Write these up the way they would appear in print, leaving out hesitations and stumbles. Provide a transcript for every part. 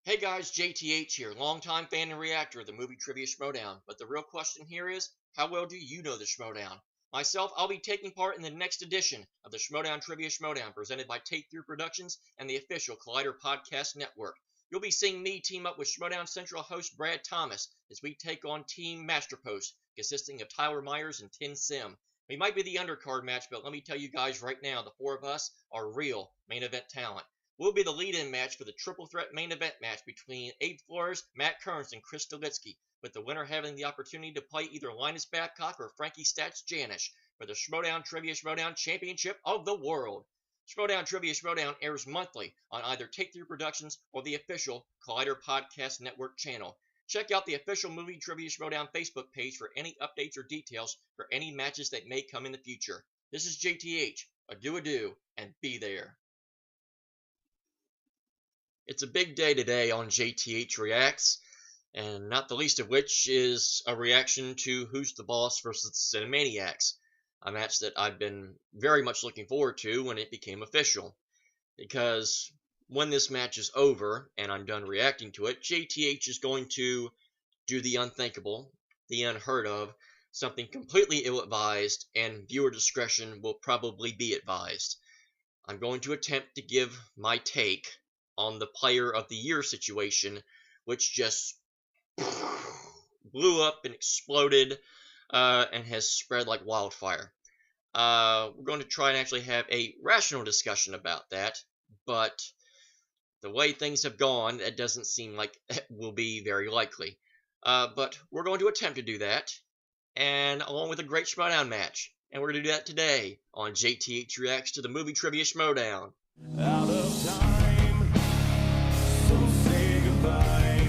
Hey guys, JTH here, longtime fan and reactor of the movie Trivia Schmoedown. But the real question here is, how well do you know the Schmoedown? Myself, I'll be taking part in the next edition of the Schmoedown Trivia Schmoedown, presented by Take Through Productions and the official Collider Podcast Network. You'll be seeing me team up with Schmoedown Central host Brad Thomas as we take on Team Masterpost, consisting of Tyler Myers and Tin Sim. We might be the undercard match, but let me tell you guys right now, the four of us are real main event talent. Will be the lead-in match for the triple threat main event match between Abe Flores, Matt Kearns, and Chris Stolitsky, with the winner having the opportunity to play either Linus Babcock or Frankie Stats Janish for the Schmoedown Trivia Schmoedown Championship of the World. Schmoedown Trivia Schmoedown airs monthly on either Take Through Productions or the official Collider Podcast Network channel. Check out the official Movie Trivia Schmoedown Facebook page for any updates or details for any matches that may come in the future. This is JTH. Adieu, and be there. It's a big day today on JTH Reacts, and not the least of which is a reaction to Who's the Boss versus the Cinemaniacs, a match that I've been very much looking forward to when it became official. Because when this match is over and I'm done reacting to it, JTH is going to do the unthinkable, the unheard of, something completely ill-advised, and viewer discretion will probably be advised. I'm going to attempt to give my take on the Player of the Year situation, which just blew up and exploded and has spread like wildfire. We're going to try and actually have a rational discussion about that, but the way things have gone, it doesn't seem like it will be very likely. But we're going to attempt to do that, and along with a great Schmoedown match. And we're going to do that today on JTH Reacts to the Movie Trivia Schmoedown. Out of time, so say goodbye.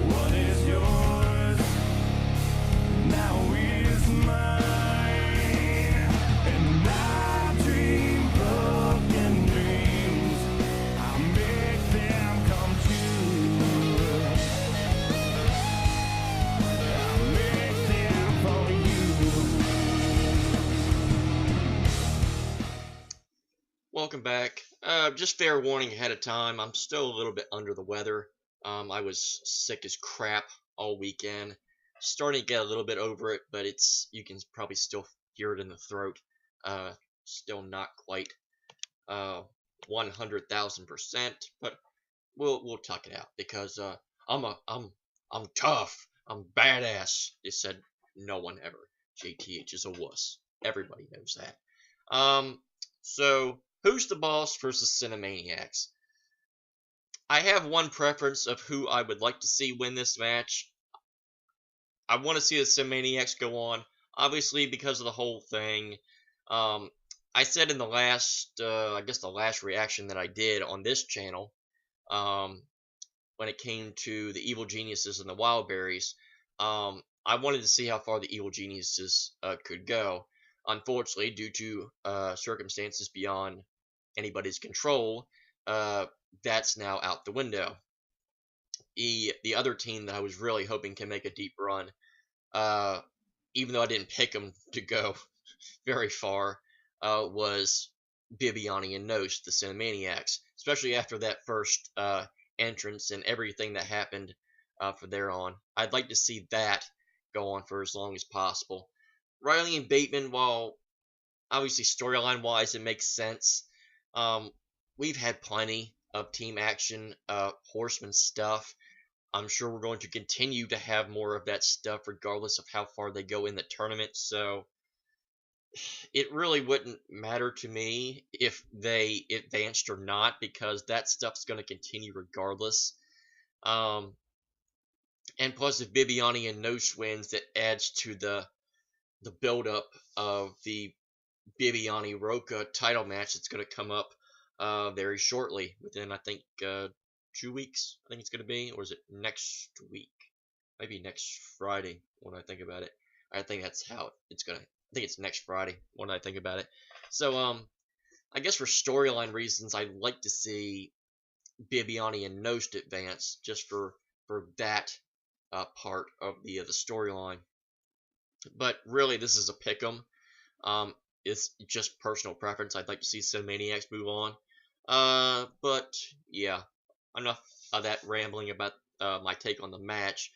What is yours now is mine, and I dream broken dreams. I make them come true. I make them for you. Welcome back. Just fair warning ahead of time, I'm still a little bit under the weather. I was sick as crap all weekend. Starting to get a little bit over it, but you can probably still hear it in the throat. Still not quite 100,000%, but we'll talk it out because I'm tough. I'm badass. They said no one ever. JTH is a wuss. Everybody knows that. So Who's the Boss versus Cinemaniacs? I have one preference of who I would like to see win this match. I want to see the Cinemaniacs go on, obviously because of the whole thing. I said in the last, I guess the last reaction that I did on this channel, when it came to the Evil Geniuses and the Wildberries, I wanted to see how far the Evil Geniuses could go. Unfortunately, due to circumstances beyond anybody's control, that's now out the window. The other team that I was really hoping can make a deep run, even though I didn't pick them to go very far, was Bibbiani and Knost, the Cinemaniacs, especially after that first entrance and everything that happened from there on. I'd like to see that go on for as long as possible. Reilly and Bateman, while obviously storyline-wise it makes sense, we've had plenty of team action, horseman stuff. I'm sure we're going to continue to have more of that stuff regardless of how far they go in the tournament, so it really wouldn't matter to me if they advanced or not, because that stuff's going to continue regardless. And plus, if Bibbiani and Knost wins, that adds to the build-up of the Bibbiani Roca title match that's going to come up very shortly, within I think 2 weeks. I think it's going to be, or is it next week? Maybe next Friday. When I think about it, I think that's how it's going to. I think it's next Friday when I think about it. So I guess for storyline reasons, I'd like to see Bibbiani and Knost advance just for that part of the storyline. But really, this is a pick'em. It's just personal preference. I'd like to see Cinemaniacs move on. But yeah, enough of that rambling about my take on the match.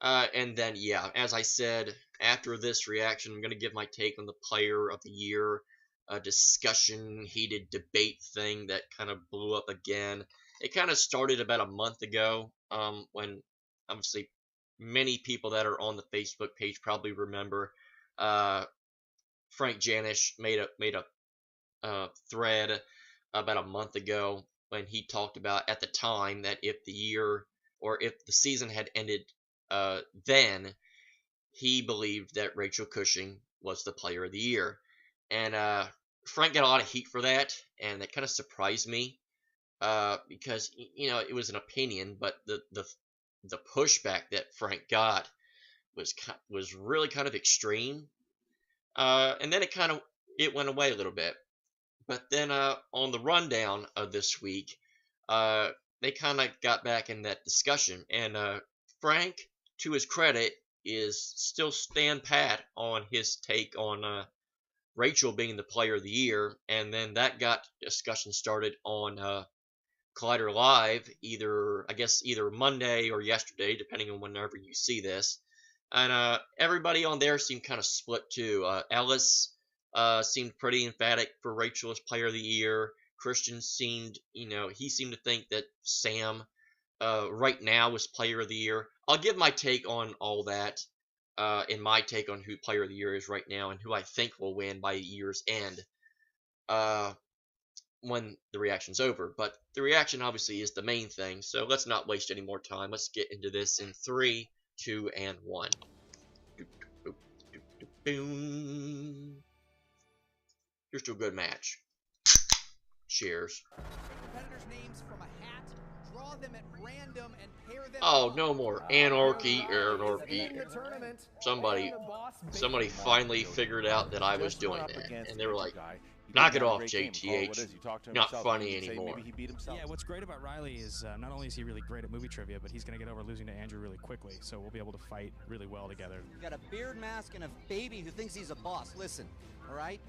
And then, yeah, as I said, after this reaction, I'm going to give my take on the player of the year, a discussion, heated debate thing that kind of blew up again. It kind of started about a month ago, when obviously many people that are on the Facebook page probably remember Frank Janisch made a thread about a month ago when he talked about at the time that if the year or if the season had ended then he believed that Rachel Cushing was the player of the year. And Frank got a lot of heat for that, and that kind of surprised me because it was an opinion, but the pushback that Frank got was really kind of extreme. And then it went away a little bit. But then on the rundown of this week, they kind of got back in that discussion, and Frank, to his credit, is still stand pat on his take on Rachel being the player of the year, and then that got discussion started on Collider Live, either Monday or yesterday, depending on whenever you see this. And everybody on there seemed kind of split too. Ellis seemed pretty emphatic for Rachel as player of the year. Christian seemed to think that Sam right now was player of the year. I'll give my take on all that, and my take on who player of the year is right now and who I think will win by year's end when the reaction's over. But the reaction obviously is the main thing, so let's not waste any more time. Let's get into this in 3, 2, and 1. Here's to a good match. Cheers. Competitors' names from a hat, draw them at random, and pair them. Oh, no more Anarchy. Somebody finally figured out that I was doing that, and they were like, knock it off, JTH. Not funny anymore. Yeah, what's great about Reilly is not only is he really great at movie trivia, but he's going to get over losing to Andrew really quickly, so we'll be able to fight really well together. You got a beard mask and a baby who thinks he's a boss. Listen, all right?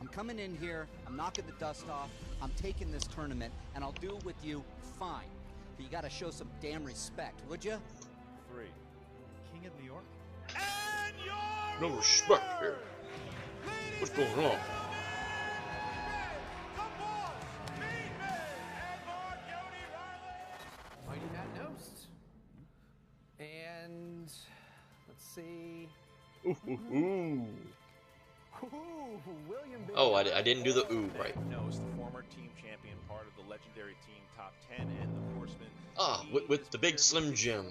I'm coming in here, I'm knocking the dust off, I'm taking this tournament, and I'll do it with you fine. But you got to show some damn respect, would you? 3. King of New York? And your No respect here. What's going on? Mighty Matt Knost. And let's see. Ooh. Ooh, William. Oh, I didn't do the ooh right. Knost, the former team champion, part of the legendary team Top 10 and the Horsemen. Ah, with the big Slim Jim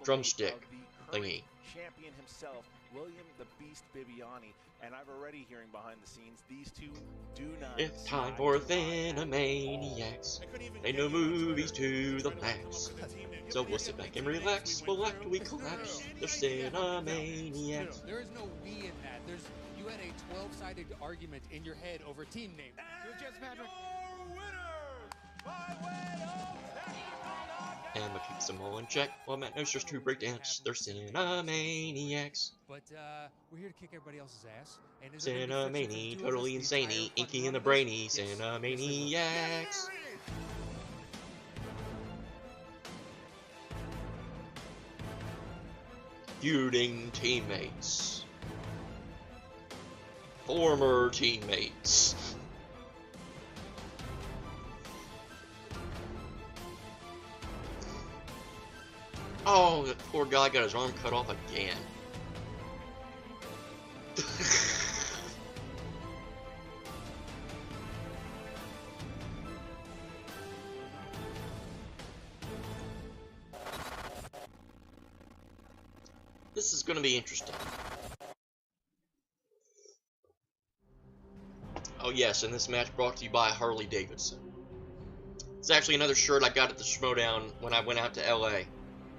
drumstick thingy. Champion himself, William the Beast Bibbiani, and I've already hearing behind the scenes these two do not. It's time for Cinemaniacs. They know movies to the max. So we'll sit back and relax. Well, after we collapse, they're Cinemaniacs. There is no we in that. You had a 12-sided argument in your head over team name. And we'll keep them all in check while Matt knows there's 2 breakdance. They're Cinemaniacs. But we're here to kick everybody else's ass. And Cinemani, totally insane, inky and the brainy Cinemaniacs. Feuding teammates. Former teammates. Oh, that poor guy got his arm cut off again. This is going to be interesting. Oh yes, and this match brought to you by Harley Davidson. It's actually another shirt I got at the Schmoedown when I went out to LA.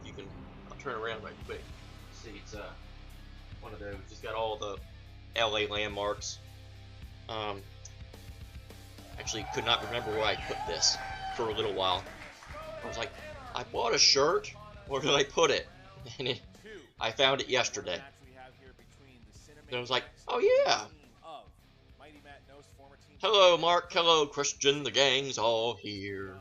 I'll turn around right quick. See, it's one of those. It's got all the LA landmarks. Actually could not remember where I put this for a little while. I was like, I bought a shirt, where did I put it? And I found it yesterday. And I was like, oh yeah. Hello Mark, hello Christian, the gang's all here.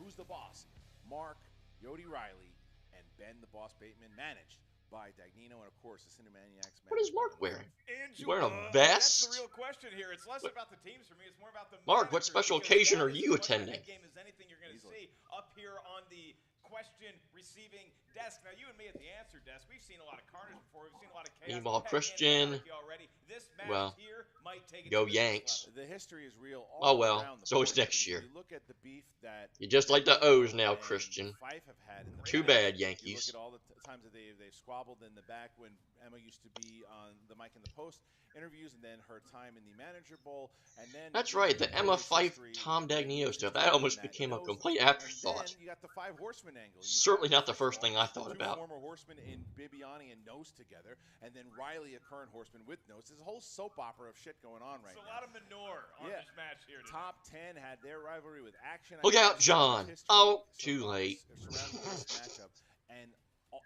Who's the Boss? Mark, Yodi Reilly, and Ben the Boss Bateman, managed by Dagnino and, of course, the Cinemaniacs. What is Mark wearing? He's wearing a That's vest? the real question here. It's less about the teams for me. It's more about the Mark, what managers, special because occasion that are is you as much a attending? head game as anything you're going to see up here on the question receiving desk. Now, you and me at the answer desk, we've seen a lot of carnage before. We've seen a lot of chaos. Meanwhile, Heck, Christian, Anarchy already. This match well, here might take it go to the next Yanks. level. The history is real Oh all well, around the so it's board. next year. You look at the beef that You're just like the O's now, and Christian. Fife have had in the Too past. bad, You Yankees. look at all the times that they've squabbled in the back when Emma used to be on the mic in the post interviews, and then her time in the manager bowl, and then That's right, the Emma Fife, Tom Dagnino stuff. That almost became a complete afterthought. You got the Five Horsemen angle. Certainly not the first thing I thought about. Two former horsemen in Bibbiani and Knost together, and then Reilly, a current horseman with Knost. There's a whole soap opera of shit going on right now. It's a lot of manure on this match here today. Top 10 had their rivalry with Action. Look out, John. Oh, too late. Surrounding this matchup, and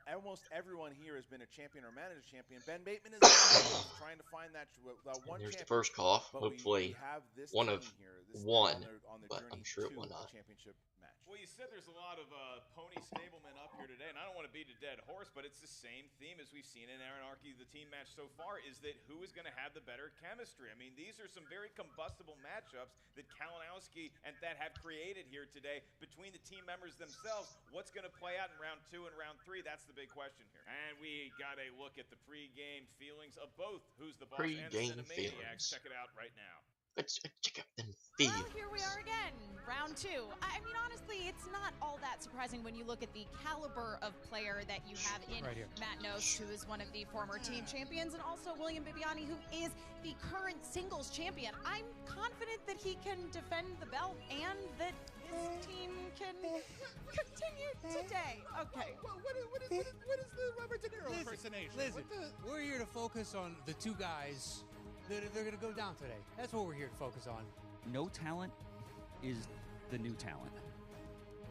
almost everyone here has been a champion or manager champion. Ben Bateman is trying to find that one There's the champion. first cough. But Hopefully, we have this one of team here, this one, on their but journey I'm sure it to will a not. championship match. Well, you said there's a lot of pony stablemen up here today, and I don't want to beat a dead horse, but it's the same theme as we've seen in Anarchy, the team match so far, is that who is going to have the better chemistry? I mean, these are some very combustible matchups that Kalinowski and that have created here today between the team members themselves. What's going to play out in round 2 and round 3? That's the big question here. And we got a look at the pregame feelings of both Who's the Boss and the Cinemaniacs. Check it out right now. Let's check out them feelings. Well, here we are again, round 2. I mean, honestly, it's not all that surprising when you look at the caliber of player that you have in Matt Knost, who is one of the former team champions, and also William Bibbiani, who is the current singles champion. I'm confident that he can defend the belt and that his team can continue today. Okay. What is the Robert De Niro impersonation? Listen, we're here to focus on the two guys that are going to go down today. That's what we're here to focus on. No talent is the new talent.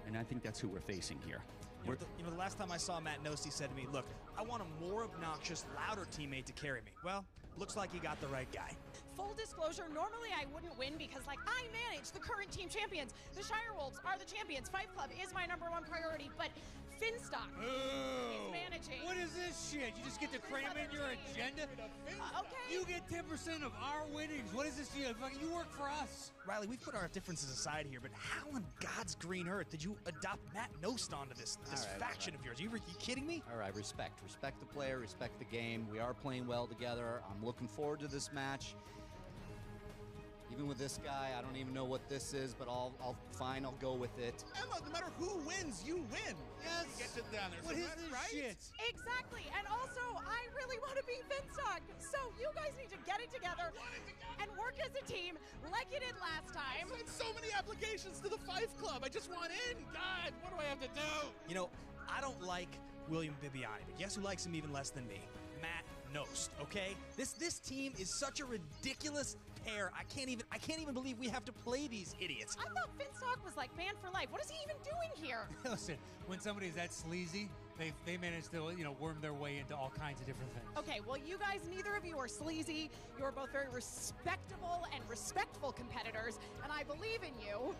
And I think that's who we're facing here. You know, the last time I saw Matt Knost, he said to me, look, I want a more obnoxious, louder teammate to carry me. Well, looks like he got the right guy. Full disclosure, normally I wouldn't win because, like, I manage the current team champions. The Shire Wolves are the champions. Fight Club is my #1 priority, but Finstock is managing. What is this shit? You just get to cram in your agenda? Okay. You get 10% of our winnings. What is this? You work for us. Riley, we've put our differences aside here, but how on God's green earth did you adopt Matt Knost onto this faction of yours? Are you kidding me? All right, respect the player, respect the game. We are playing well together. I'm looking forward to this match. Even with this guy, I don't even know what this is, but I'll go with it. Emma, no matter who wins, you win. Yes. Get it down there. What is this shit? Exactly, and also, I really want to beat Finstock. So you guys need to get it together and work as a team like you did last time. I sent so many applications to the Fife Club. I just want in. God, what do I have to do? You know, I don't like William Bibbiani, but guess who likes him even less than me? Matt Knost, okay? This team is such a ridiculous pair. I can't even believe we have to play these idiots. I thought Finstock was like man for life. What is he even doing here? Listen, when somebody's that sleazy, they manage to, worm their way into all kinds of different things. Okay, well, you guys, neither of you are sleazy. You are both very respectable and respectful competitors, and I believe in you.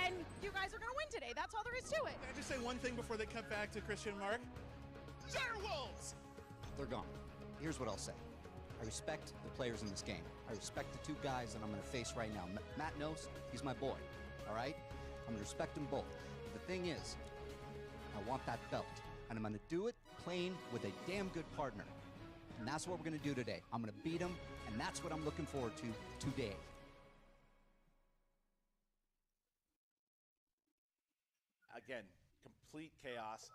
And you guys are going to win today. That's all there is to it. Can I just say one thing before they cut back to Christian and Mark? Direwolves! They're gone. Here's what I'll say. I respect the players in this game. I respect the two guys that I'm going to face right now. Matt Knost, he's my boy, all right? I'm going to respect them both. The thing is, I want that belt, and I'm going to do it playing with a damn good partner. And that's what we're going to do today. I'm going to beat him, and that's what I'm looking forward to today. Again, complete chaos.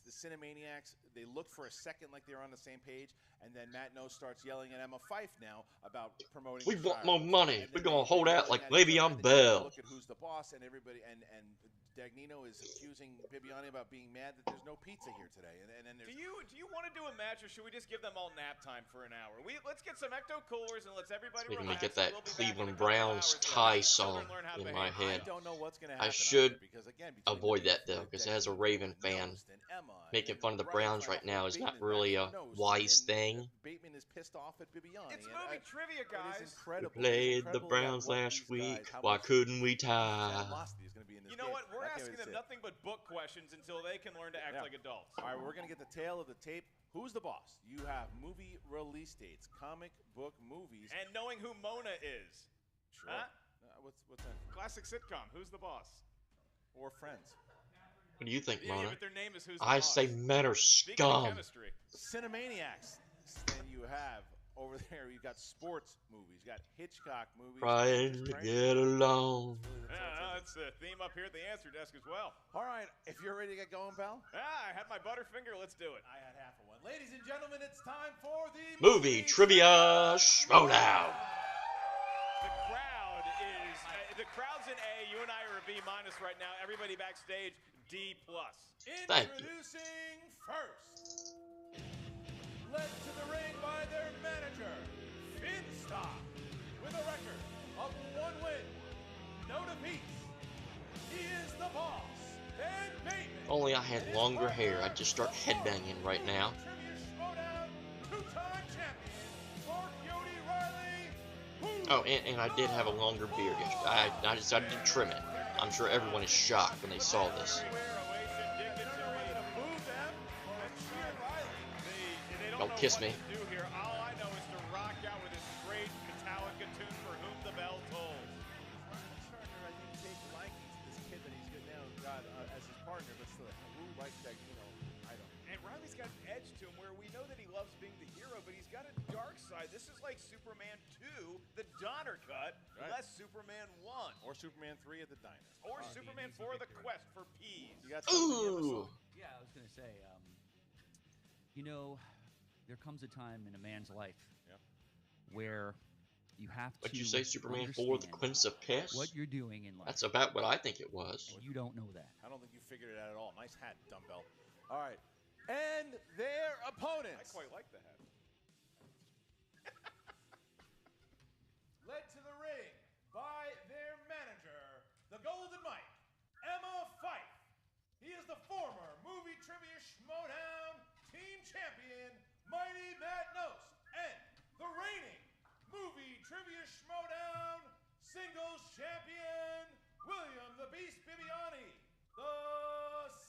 The Cinemaniacs, they looked for a second like they were on the same page, and then Matt Knost starts yelling at Emma Fife now about promoting. We the want Shire more Wolves. money. And We're then gonna hold out like and then Le'Veon they Bell. Look at Who's the Boss, and everybody, and Dagnino is accusing Bibbiani about being mad that there's no pizza here today. And then there's. Do you want to do a match, or should we just give them all nap time for an hour? Let's get some ecto coolers and let's everybody Making me relax. get that We'll be back in a Cleveland couple Browns hours to tie let song children learn how to in my behave. head. I don't know what's going to I happen. should because again, avoid that though, because as a Raven fan, making fun of the Browns right now is not really a wise thing. Bateman is pissed off at Bibbiani. It's movie trivia, It guys. is incredible. We played the Browns last week. Why couldn't we tie? You know what? We're asking them nothing but book questions until they can learn to act like adults. All right, we're going to get the tail of the tape. Who's the boss? You have movie release dates, comic book movies. And knowing who Mona is. Sure. Huh? What's that? Classic sitcom. Who's the boss? Or Friends. What do you think, Mona? Yeah, but their name is Who's the I Boss. say men are scum. Cinemaniacs. Then you have over there, you got sports movies, you got Hitchcock movies. Trying to get along. That's the theme up here at the answer desk as well. All right, if you're ready to get going, pal. I had my Butterfinger. Let's do it. I had half of one. Ladies and gentlemen, it's time for the Movie Trivia Schmoedown. The crowd's an A. You and I are a B- right now. Everybody backstage, D+. Thank you. Introducing first, led to the ring by their manager, Knost, with a record of 1 win, no defeats. He is the boss, and Bateman. If only I had longer hair, I'd just start headbanging right now. Schmoedown, 2-time champion, PotY Reilly. Oh, and I did have a longer beard yesterday. I decided to trim it. I'm sure everyone is shocked when they saw this. Don't kiss me. All I know is to rock out with this great Metallica tune For Whom the Bell Tolls. I think takes a liking to this kid that he's got as his partner, but still, who likes that, I don't. And Reilly's got an edge to him where we know that he loves being the hero, but he's got a dark side. This is like Superman 2, the Donner cut, less Superman 1. Or Superman 3 at the diner. Or Superman 4, the quest for peas. You got Ooh. Yeah, I was going to say, there comes a time in a man's life where you have to. What'd you say, Superman 4, the Quince of Piss? What you're doing in life. That's about what I think it was. You don't know that. I don't think you figured it out at all. Nice hat, dumbbell. All right. And their opponents. I quite like the hat. Led to the ring by their manager, the Golden Mike, Emma Fife. He is the former Movie Trivia Schmoedown team champion, Mighty Matt Knost, and the reigning Movie Trivia Schmoedown singles champion, William the Beast Bibbiani, the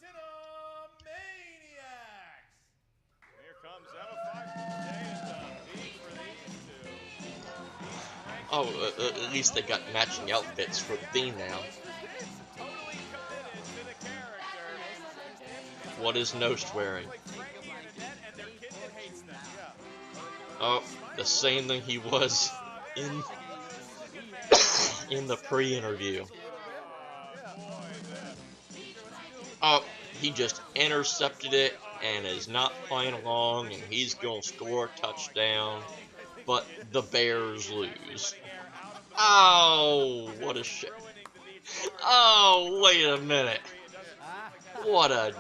Cinemaniacs. Here comes Emma Fife today, and B for these two. Oh, at least they got matching outfits for the theme now. Totally committed to the character. What is Knost wearing? Like Frankie and Annette and their kid that hates them. Oh, the same thing he was in the pre-interview. Oh, he just intercepted it and is not playing along, and he's going to score a touchdown, but the Bears lose. Oh, what a shit. Oh, wait a minute. What a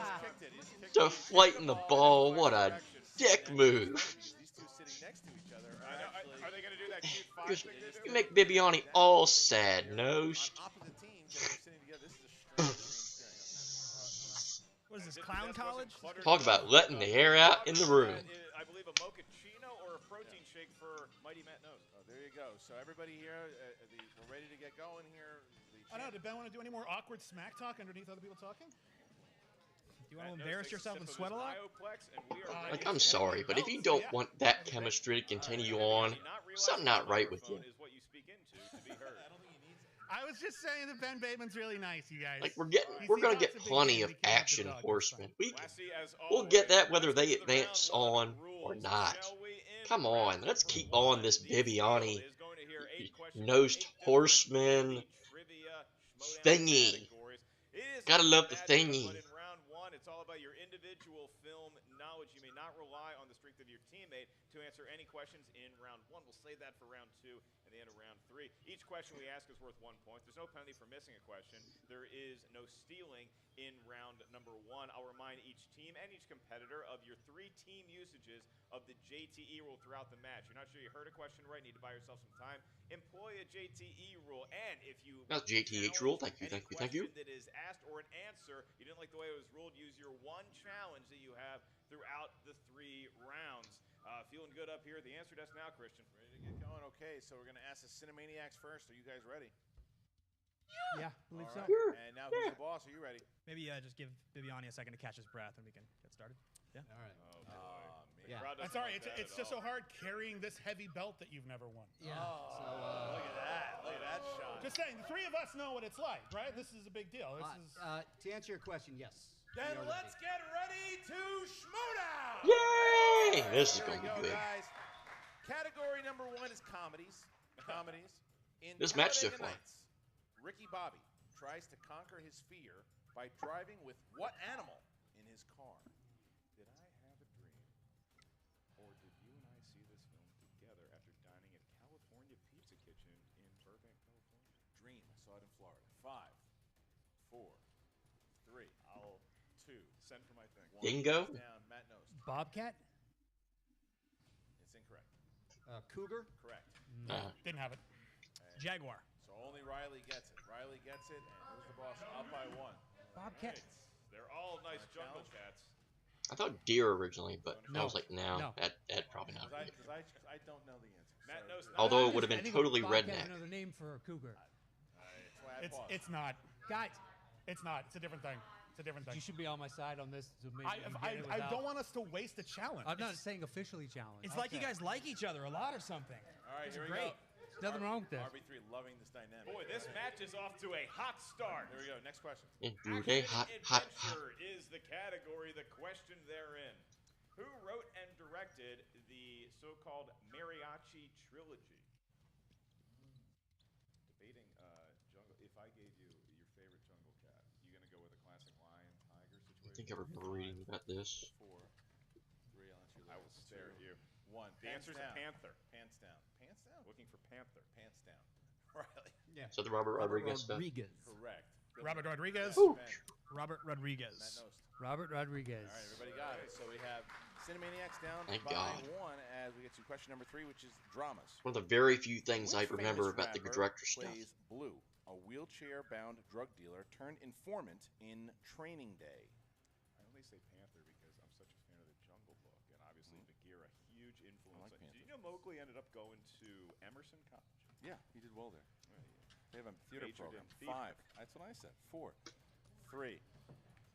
deflating the ball. What a dick move. Are they going to do that cute five thing? You make Bibbiani all sad, Knost. What is this, clown college? Talk about letting the hair out in the room. I believe a mochaccino or a protein shake for Mighty Matt Knost. Oh, there you go. So everybody here, we're ready to get going here. I don't know. Did Ben want to do any more awkward smack talk underneath other people talking? Do you want to embarrass yourself and sweat a lot? Like, I'm sorry, but if you don't want that chemistry to continue on, something not right with you. I was just saying that Ben Bateman's really nice, you guys. Like, we're gonna get plenty of action horsemen. We'll get that whether they advance on or not. Come on, let's keep on this Bibbiani Knost horseman thingy. Gotta love the thingy. It's all about your individual film knowledge. You may not rely on the strength of your teammate to answer any questions in round 1. We'll save that for round 2 and the end of round 3. Each question we ask is worth 1 point. There's no penalty for missing a question. There is no stealing in round number 1. I'll remind each team and each competitor of your 3 team usages of the JTE rule throughout the match. You're not sure you heard a question right, need to buy yourself some time. Employ a JTE rule, and if you Not JTH rule. Thank you. that is asked or an answer you didn't like the way it was ruled, use your 1 challenge that you have throughout the 3 rounds. Feeling good up here at the answer desk now, Christian. Ready to get going? Okay, so we're going to ask the Cinemaniacs first. Are you guys ready? Yeah, I believe so. And now who's the boss? Are you ready? Maybe just give Bibbiani a second to catch his breath and we can get started. Yeah. All right. Oh, boy. Yeah. Crowd I'm doesn't sorry, like that it's at just so all. hard carrying this heavy belt that you've never won. Yeah. Look at that. Look at that shot. Just saying, the three of us know what it's like, right? This is a big deal. This is. To answer your question, yes. Then let's get ready to Schmoedown! Yay! This is Here going we to go, be good. guys. Category number 1 is comedies. In This match so Talladega far. Nights, Ricky Bobby tries to conquer his fear by driving with what animal in his car? Did I have a dream? Or did you and I see this film together after dining at California Pizza Kitchen in Burbank, California? Dream. I saw it in Florida. 5, 4, 3, I'll 2. Send for my thing. 1. Dingo? Down. Matt Knost. Bobcat? It's incorrect. Cougar? Correct. Didn't have it. Jaguar. So only Reilly gets it. Reilly gets it, and who's the boss? Up by 1. Bobcat? They're all nice jungle challenge? cats. I thought deer originally, but I No. was like, no, No. that probably not. Because I don't know the answer. Matt Sorry. knows. Although it would have I been think totally Bobcat's redneck. another name for a cougar. That's why I paused. It's not. Guys, it's not. It's a different thing. It's a different thing. You should be on my side on this. To make I don't want us to waste a challenge. I'm not saying officially challenge. It's like you guys like each other a lot or something. All right, It's here we great. go. There's nothing wrong with this. RB3 loving this dynamic. Boy, this match is off to a hot start. Here we go. Next question. Into a hot. Adventure is the category, the question therein. Who wrote and directed the so-called mariachi trilogy? Debating jungle. If I gave you your favorite jungle cat, you gonna go with a classic lion tiger situation? I think I remember reading about this. 4, 3. I'll let you. I will stare at you. 1. The answer is panther. Pants down. Pants down. Looking for panther. Pants down. Riley. Yeah. So the Robert Rodriguez stuff. Rodriguez. Correct. Robert Rodriguez. Ooh. Ben. Robert Rodriguez. Matt Knost. Robert Rodriguez. All right, everybody got it. So we have Cinemaniacs down Thank by God. 1 as we get to question number 3, which is dramas. One of the very few things I Which remember famous about the rapper director stuff. plays Blue, a wheelchair-bound drug dealer turned informant in Training Day? I only say panther because I'm such a fan of the Jungle Book, and obviously Bagheera, a huge influence. like Did Panther. you know Mowgli ended up going to Emerson College? Yeah, he did well there. Oh, yeah. They have a theater Majored program. in theater. 5. That's what I said. 4, 3,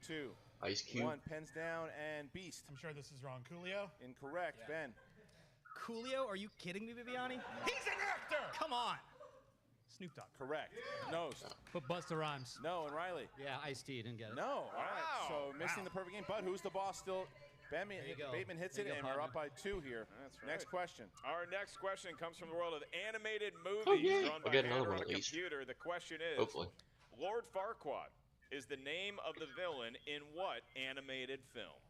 2, Ice Cube. 1. Pens down and Beast. I'm sure this is wrong. Coolio? Incorrect. Ben. Coolio? Are you kidding me, Bibbiani? He's an actor! Come on! Snoop Dogg. Correct. Knost. Put Busta Rhymes. No, and Riley. Yeah, Ice-T, didn't get it. No. All right. So missing the perfect game. But who's the boss still? you go. Bateman hits There it, you go, and we're up partner. by 2 here. That's Next right. question. Our next question comes from the world of animated movies yay. drawn We'll by get another hand one on at a least. computer. The question is, Hopefully. Lord Farquaad is the name of the villain in what animated film?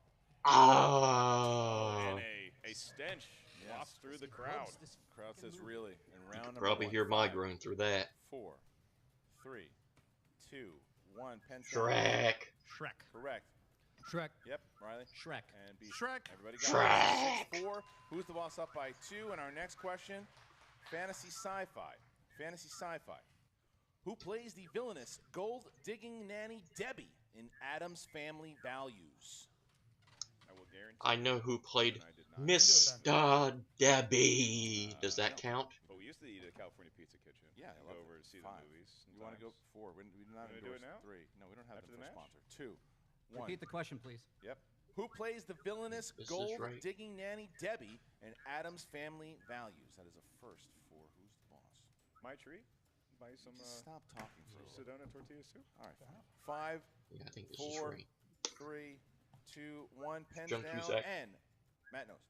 Oh. And a stench wafts through the crowd. Crowd says really. And round number Probably 1. hear my 5, groan through that. 4, 3, 2, 1. Pens down. Shrek. Shrek. Correct. Shrek. Yep, Riley. Shrek. And B. Shrek. Everybody got Shrek. it. 6-4. Who's the boss up by 2? And our next question, fantasy sci-fi. Fantasy sci-fi. Who plays the villainous gold-digging nanny Debbie in Addams Family Values? I will guarantee. I know who played I did not. Mr. Debbie. Does that count? But we used to eat at California Pizza Kitchen. Yeah, I and love go it. over to see 5. the movies. You want to go 4? We do not You wanna do endorse it now? 3. No, we don't have After them the for match? sponsor. 2, 1. Repeat the question, please. Yep. Who plays the villainous This is right. gold-digging nanny Debbie in Addams Family Values? That is a first for who's the boss. My treat. Buy some Just stop talking for a little. Sedona tortilla soup. All right. 5, Yeah, I think this is 4, right. 3, 2, 1. Pens Joan down Cusack. and Matt Knost.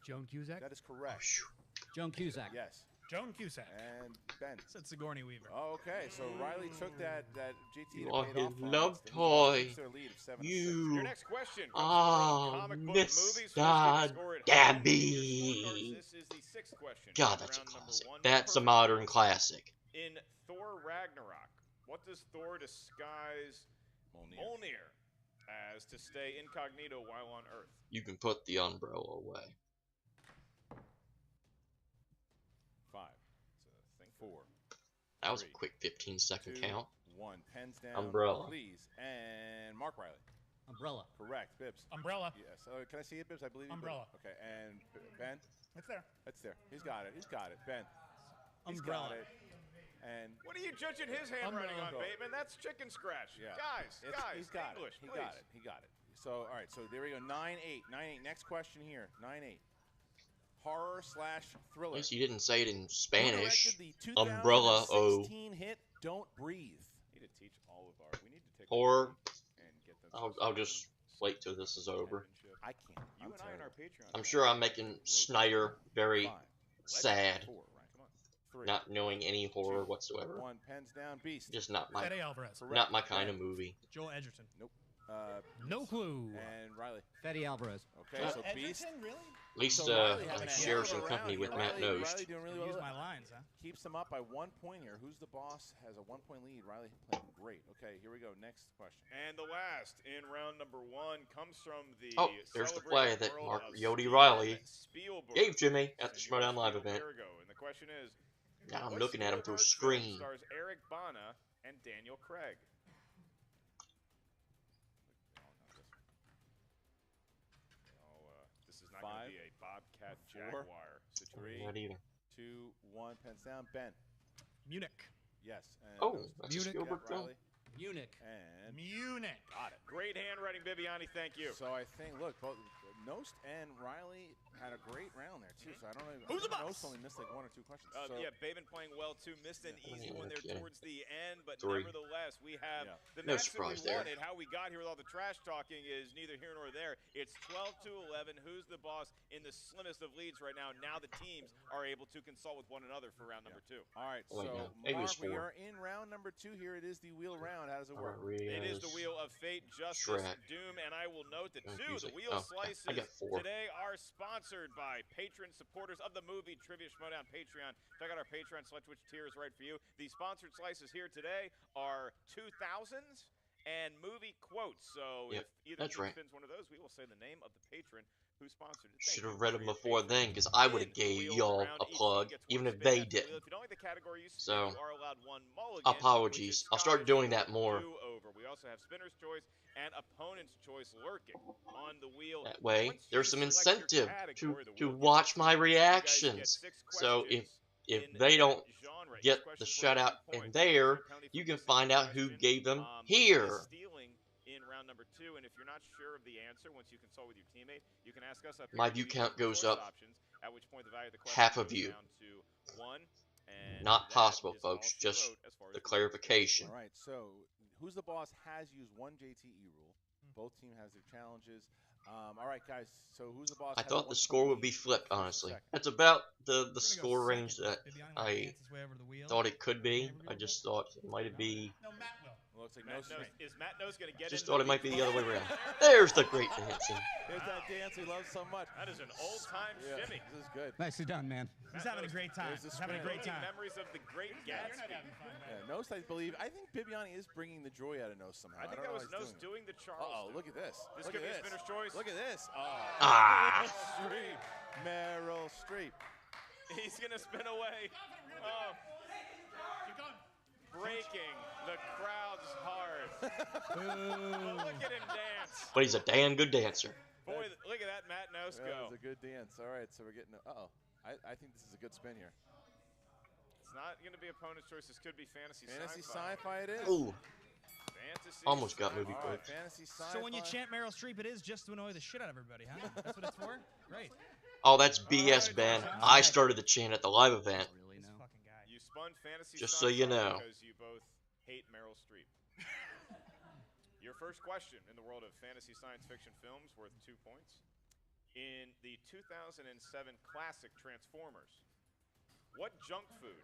Joan Cusack. That is correct. Joan Cusack. Yes. Joan Cusack. And Ben. Said Sigourney Weaver. Oh, okay, so Riley took that JT You to are pay it off his on love us, and he toy. keeps their lead of 7-6. You Your next question comes are from comic book movies. First Mr. get the score at home. Debbie. This is the 6th question. God, that's a Round number classic. 1. That's a Perfect. modern classic. In Thor Ragnarok, what does Thor disguise Mjolnir as to stay incognito while on Earth? You can put the umbrella away. 5, It's a thing. 4, That was a 3, quick 15-second 2, count. 1. Pens down. Umbrella. Please. And Mark Riley. Umbrella. Correct. Bibbs. Umbrella. Yes. Can I see it, Bibbs? I believe you. Umbrella. Okay. And Ben? It's there. That's there. He's got it. He's got it. Ben? He's Umbrella. got it. And What are you judging his handwriting on, So- Bateman? That's chicken scratch. Yeah. Guys, He's got English, it. He please. got it. He got it. So, all right. So there we go. 9-8. 9-8. Next question here. 9-8. Horror slash At thriller. least you didn't say it in Who Spanish. directed the Umbrella. Oh. 2016 hit Don't Breathe? We need to teach all of our. We need to take Horror. and get them. I'll just wait till this is over. I can't. You and I on our Patreon. I'm sure I'm making Snyder very 5. sad, 4. Come on. 3. not knowing any horror whatsoever. 1. Pens down. Beast. Just not my Fede Alvarez. not my kind of movie. Joel Edgerton. Nope. No clue. And Riley. Fede Alvarez. Okay, so Beast. Edgerton, really? At least So Riley I having a share hell of some a company round with here. Matt Riley Knost. doing really Use well. my lines, huh? Keeps them up by 1 point here. Who's the boss? Has a 1-point lead. Riley playing great. Okay, here we go. Next question. And the last in round number 1 comes from the. Oh, there's the play that world Mark of Yodi Steven Riley Spielberg. gave Jimmy at the And Schmoedown yours Live from a event. year ago. And the question is. Now I'm what looking at him through a Spielberg film screen. Stars Eric Bana and Daniel Craig. This is not going to be a Bobcat Jaguar situation. Not either. 2, 1. Pens down. Ben. Munich. Yes. And Oh, Knost. that's a Spielberg Yeah, film. Riley. Munich. And Munich. got it. Great handwriting, Bibbiani. Thank you. So I think, look, both Knost and Riley had a great round there too. So I don't know. Who's the boss? Knost only missed like 1 or 2 questions. Yeah, Bateman playing well too. Missed an easy one there Okay. towards the end, but 3. nevertheless, we have the No match that surprise we there. wanted. How we got here with all the trash talking is neither here nor there. It's 12-11. Who's the boss in the slimmest of leads right now? Now the teams are able to consult with one another for round number 2. All right, Oh, so yeah. Maybe it was Mark, we 4. are in round number 2 here. It is the wheel round. How does it work? It is the Wheel of Fate, Justice, Shrek. Doom, and I will note that the Confusing. Wheel Oh, Slices I got 4. today are sponsored by patron supporters of the movie Trivia Schmoedown Patreon. Check out our Patreon, select which tier is right for you. The sponsored slices here today are 2000s and movie quotes. So Yep, if either that's team right. spins one of those, we will say the name of the patron who sponsored it. Thank Should you have read for them your before patience. then, because I would have In gave wheel y'all round, a each team plug, gets even one if spin they at the wheel. didn't. If you don't like the category you spin, So, you are allowed one mulligan. apologies. Which is I'll start Scottish doing that more. do-over. We also have spinner's choice and opponent's choice lurking on the wheel. That way, Once there's you some select your incentive category, the to wheel gives watch my you guys get reactions. 6 So questions if in they that don't genre. Each get question the is worth shutout 2 in points. there, There's no penalty for you can missing find a out who question. gave them But here. stealing in round number 2, and if you're not sure of the answer, once you consult with your teammate, you can ask us up here. My to view give you count multiple goes choice up options, at which point the value of the question half a goes view. down to 1, and Not that possible, is all folks. she Just wrote as far as the the clarification. All right, so Who's the Boss has used one JTE rule. Both teams has their challenges. All right, guys. So Who's the Boss? I has thought one the score would lead be flipped, for honestly. second. That's about the We're gonna go score range second. that Bibbiani I dance his way over the wheel. thought it could be. Can we I go just thought it might be. No, Matt will. Looks like Matt no knows, is Matt knows going to get Just into thought it might be the other way beat? around. There's the great dancing. There's that dance he loves so much. That is an old-time shimmy. This is good. Nicely done, man. He's having a great time. There's the He's having a spin. great time. Memories of the great Gatsby. Nost, I believe. I think Bibbiani is bringing the joy out of Nost somehow. I think don't that know was how he's Knost doing the Charles. Uh-oh, look at this. This Look could at be a this. spinner's choice. Look at this. Oh. Ah. Streep. Meryl Streep. He's going to spin away. Oh. Breaking the crowd's heart. Well, look at him dance. But he's a damn good dancer. Boy, look at that Matt Knost That go. was a good dance. All right, so we're getting. I think this is a good spin here. It's not going to be opponent's choice. This could be fantasy sci-fi. It is. Ooh. Fantasy Almost got movie All right, quotes. fantasy sci-fi. So when you chant Meryl Streep, it is just to annoy the shit out of everybody, huh? That's what it's for? Great. Oh, that's BS, Ben. I started the chant at the live event. Really This know. fucking guy. You spun fantasy Just so you sci-fi know. because you both hate Meryl Streep. Your first question in the world of fantasy science fiction films worth 2 points. In the 2007 classic Transformers, what junk food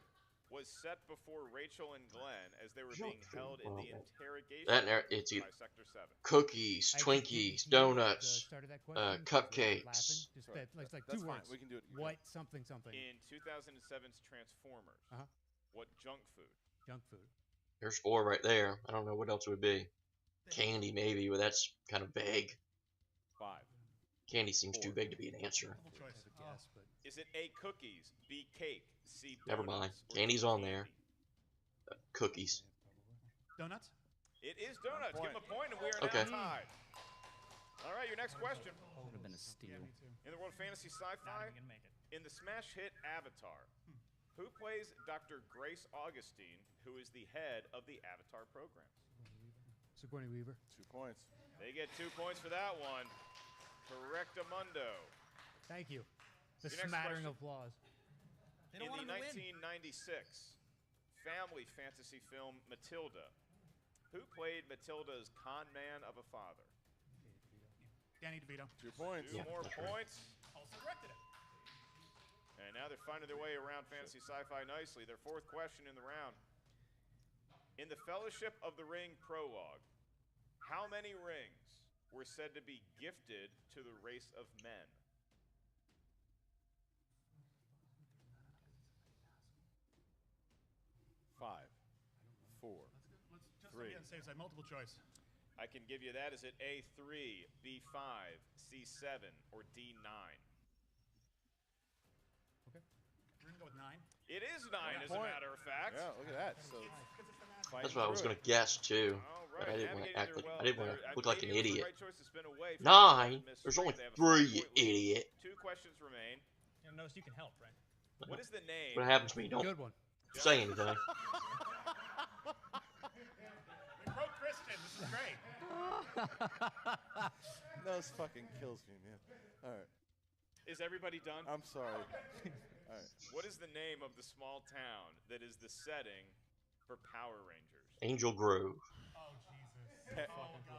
was set before Rachel and Glenn as they were being held in the interrogation It's either by Sector 7? cookies, Twinkies, donuts, cupcakes. Like That's two fine. words. We can do it. What something something. In 2007's Transformers, what junk food? Junk food. There's 4 right there. I don't know what else it would be. Candy, maybe, but that's kind of vague. 5. Candy seems too vague to be an answer. Is it A, cookies, B, cake, C, Never donuts, mind. or Candy's D, on candy? there. Cookies. Donuts? It is donuts. Give him a point, and we are Okay. now tied. All right, your next question. Would have been a steal. In the world of fantasy sci-fi, Not even gonna make it. in the smash hit Avatar, Who plays Dr. Grace Augustine, who is the head of the Avatar program? Sigourney Weaver. 2 points. They get 2 points for that one. Correctamundo. Thank you. The Your next smattering question. of applause. They In don't want the him to win. 1996 family fantasy film Matilda, who played Matilda's con man of a father? Danny DeVito. 2 points. 2 more points. Also corrected it. And now they're finding their way around fantasy sci-fi nicely. Their 4th question in the round. In the Fellowship of the Ring prologue, how many rings were said to be gifted to the race of men? 5, 4, Let's just 3. again say it's a multiple choice. I can give you that. Is it A3, B5, C7, or D9? Okay. We're going to go with 9. It is 9, as a matter of fact. Yeah, look at that. So That's what I was gonna guess too. But I didn't want to act like I didn't want to look like an idiot. 9. There's only 3, you idiot. 2 questions remain. You know, you can help, right? What is the name? What happens when you don't Good one. say anything? We broke Christian. This is great. Those fucking kills me, man. All right. Is everybody done? I'm sorry. All right. What is the name of the small town that is the setting for Power Rangers? Angel Grove. Oh, Jesus.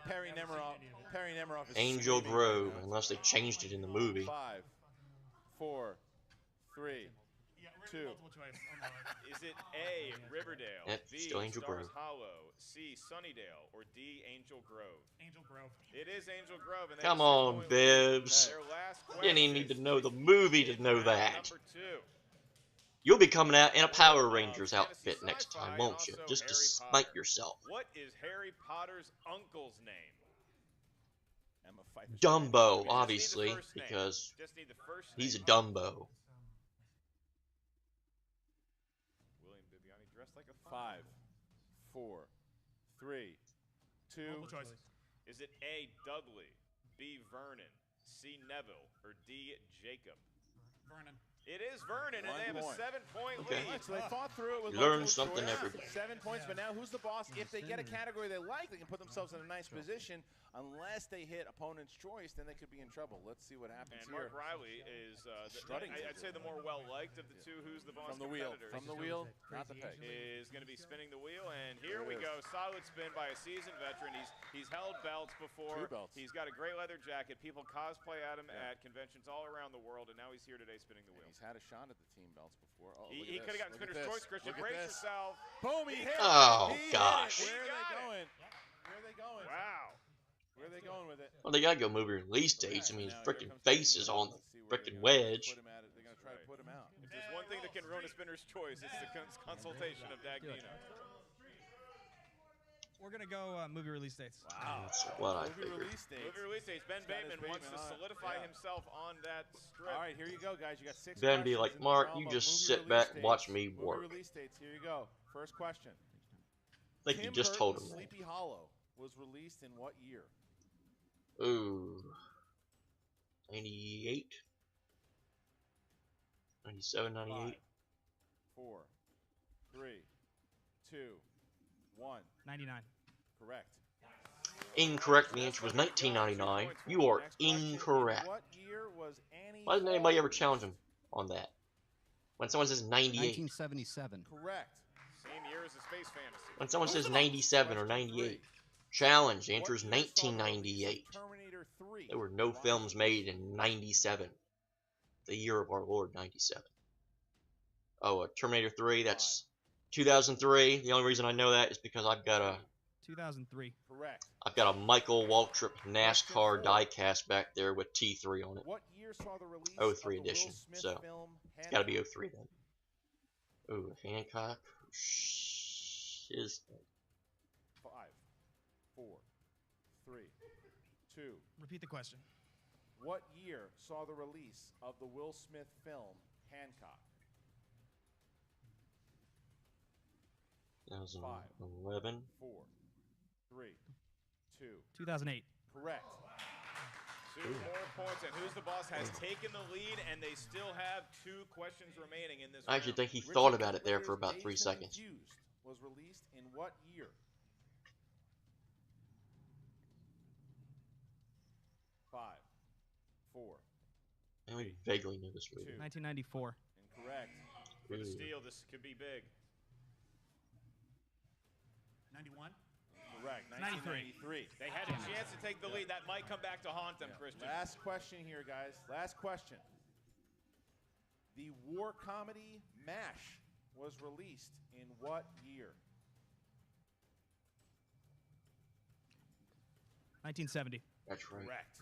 Perry Nemiroff. Perry Nemiroff is Angel screaming Grove, right now. unless they changed it in the movie. 5, 4, 3, Yeah, we're 2. in multiple choice. Oh, no. Is it A, Riverdale, Yep, B, still Angel Stars Grove. Hollow, C, Sunnydale, or D, Angel Grove? Angel Grove. It is Angel Grove. And they Come have 6 on, point lead. Bibbs. Their last You didn't even need to question know the movie to is know round that. Number 2. You'll be coming out in a Power Rangers outfit next time, won't you? Just to smite yourself. What is Harry Potter's uncle's name? Emma Pfeiffer's Dumbo, We just need the obviously, first name. because Just need the first he's a name. Dumbo. William Bibbiani dressed like a 5, 4, 3, 2. Multiple choice. Is it A, Dudley, B, Vernon, C, Neville, or D, Jacob? Vernon. It is Vernon, and they have a 7-point Okay. lead. So they fought through it with You learn multiple something choice. every day. 7 points, but now who's the boss? If they get a category they like, they can put themselves in a nice position. Unless they hit opponent's choice, then they could be in trouble. Let's see what happens And here. Mark Reilly is, Strutting. I'd say the more well-liked of the two Who's the Boss From the wheel. competitors. From the wheel, not the peg. Is going to be spinning the wheel, and here There we it go. Solid spin by a seasoned veteran. He's held belts before. 2 belts. He's got a gray leather jacket. People cosplay at him at conventions all around the world, and now he's here today spinning the wheel. He's had a shot at the team belts before. Oh, He look could at have gotten this. spinner's Look at choice, Christian. this. Look at Brace this. yourself. Boom, he hit it. Oh, He hit it. gosh. Where are He they got it. going? Where are they going? Wow. Where are they going with it? Well, they gotta go movie release dates. I mean, his Now, freaking here comes face the is on the Let's see where freaking they're gonna wedge. put him at it. They're going to try to put him out. If there's one thing that can ruin a spinner's choice, it's the consultation of Dagnino. We're going to go movie release dates. Wow. That's what I Movie figured. release dates. Movie release dates. Ben He's got his Bateman wants to Bateman on it. solidify Yeah. himself on that strip. All right, here you go, guys. You got 6 Ben be questions like, in the Mark, realm you of just movie sit release back and dates. watch me Movie work. release dates. Here you go. First question. I think you Tim just told him Burton's that. Sleepy Hollow was released in what year? Ooh. 98? 97, 98? 4, 3, 2, 1. 99. Correct. Incorrect. The answer was 1999. You are Next question. incorrect. What year was Annie Why doesn't anybody Hall ever challenge him on that? When someone says 98, 1977. Correct. Same year as the Space Fantasy. when someone says 97 or 98, challenge. The answer is 1998. Terminator 3. There were no films made in 97. The year of our Lord, 97. Oh, Terminator 3, that's 2003. The only reason I know that is because I've got a 2003. Correct. Michael Waltrip NASCAR diecast back there with T3 on it. What year saw the release 03 of the edition, Will Smith so film it's got to be Hancock? 03 then. Ooh, Hancock. Shiz. 5, 4, 3, 2. Repeat the question. What year saw the release of the Will Smith film Hancock? 2011. 4, 3, 2. 2008. Correct. 2 more points, and Who's the Boss has taken the lead, and they still have 2 questions remaining in this I actually round. think he thought about it there for about 3 seconds. Was released in what year? 5, 4. I only vaguely knew this movie. 1994. Incorrect. For the steal, this could be big. 91. Correct. 1993. They had a chance to take the lead. That might come back to haunt them, Christian. Last question here, guys. Last question. The war comedy MASH was released in what year? 1970. That's right. Correct.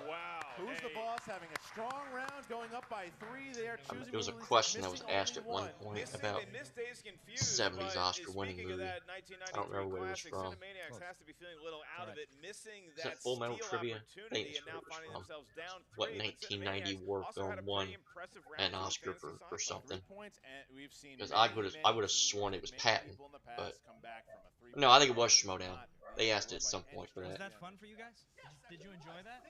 Wow. Who's the Boss having a strong round, going up by 3 there, choosing There was a to release question that it, was missing asked at one only point about They missed Days Confused, 70s but Oscar-winning speaking of movie. that I don't 1993 remember where it was classic, from. Cinemaniacs has to be feeling a little out of it, missing Is that that Full Metal steal Trivia? I think opportunity it's and now where it was finding from. themselves down 3. What but 1990 Cinemaniacs war also film had a won pretty impressive round an for the Oscar fantasy for side. something. 3 points, and we've seen Because many, I would have many sworn it was many Patton, people in the but past come back from a 3 no, I think it was point Schmoedown. not They being asked it at scored some by point for any Was that. that fun for you guys? Did you enjoy that?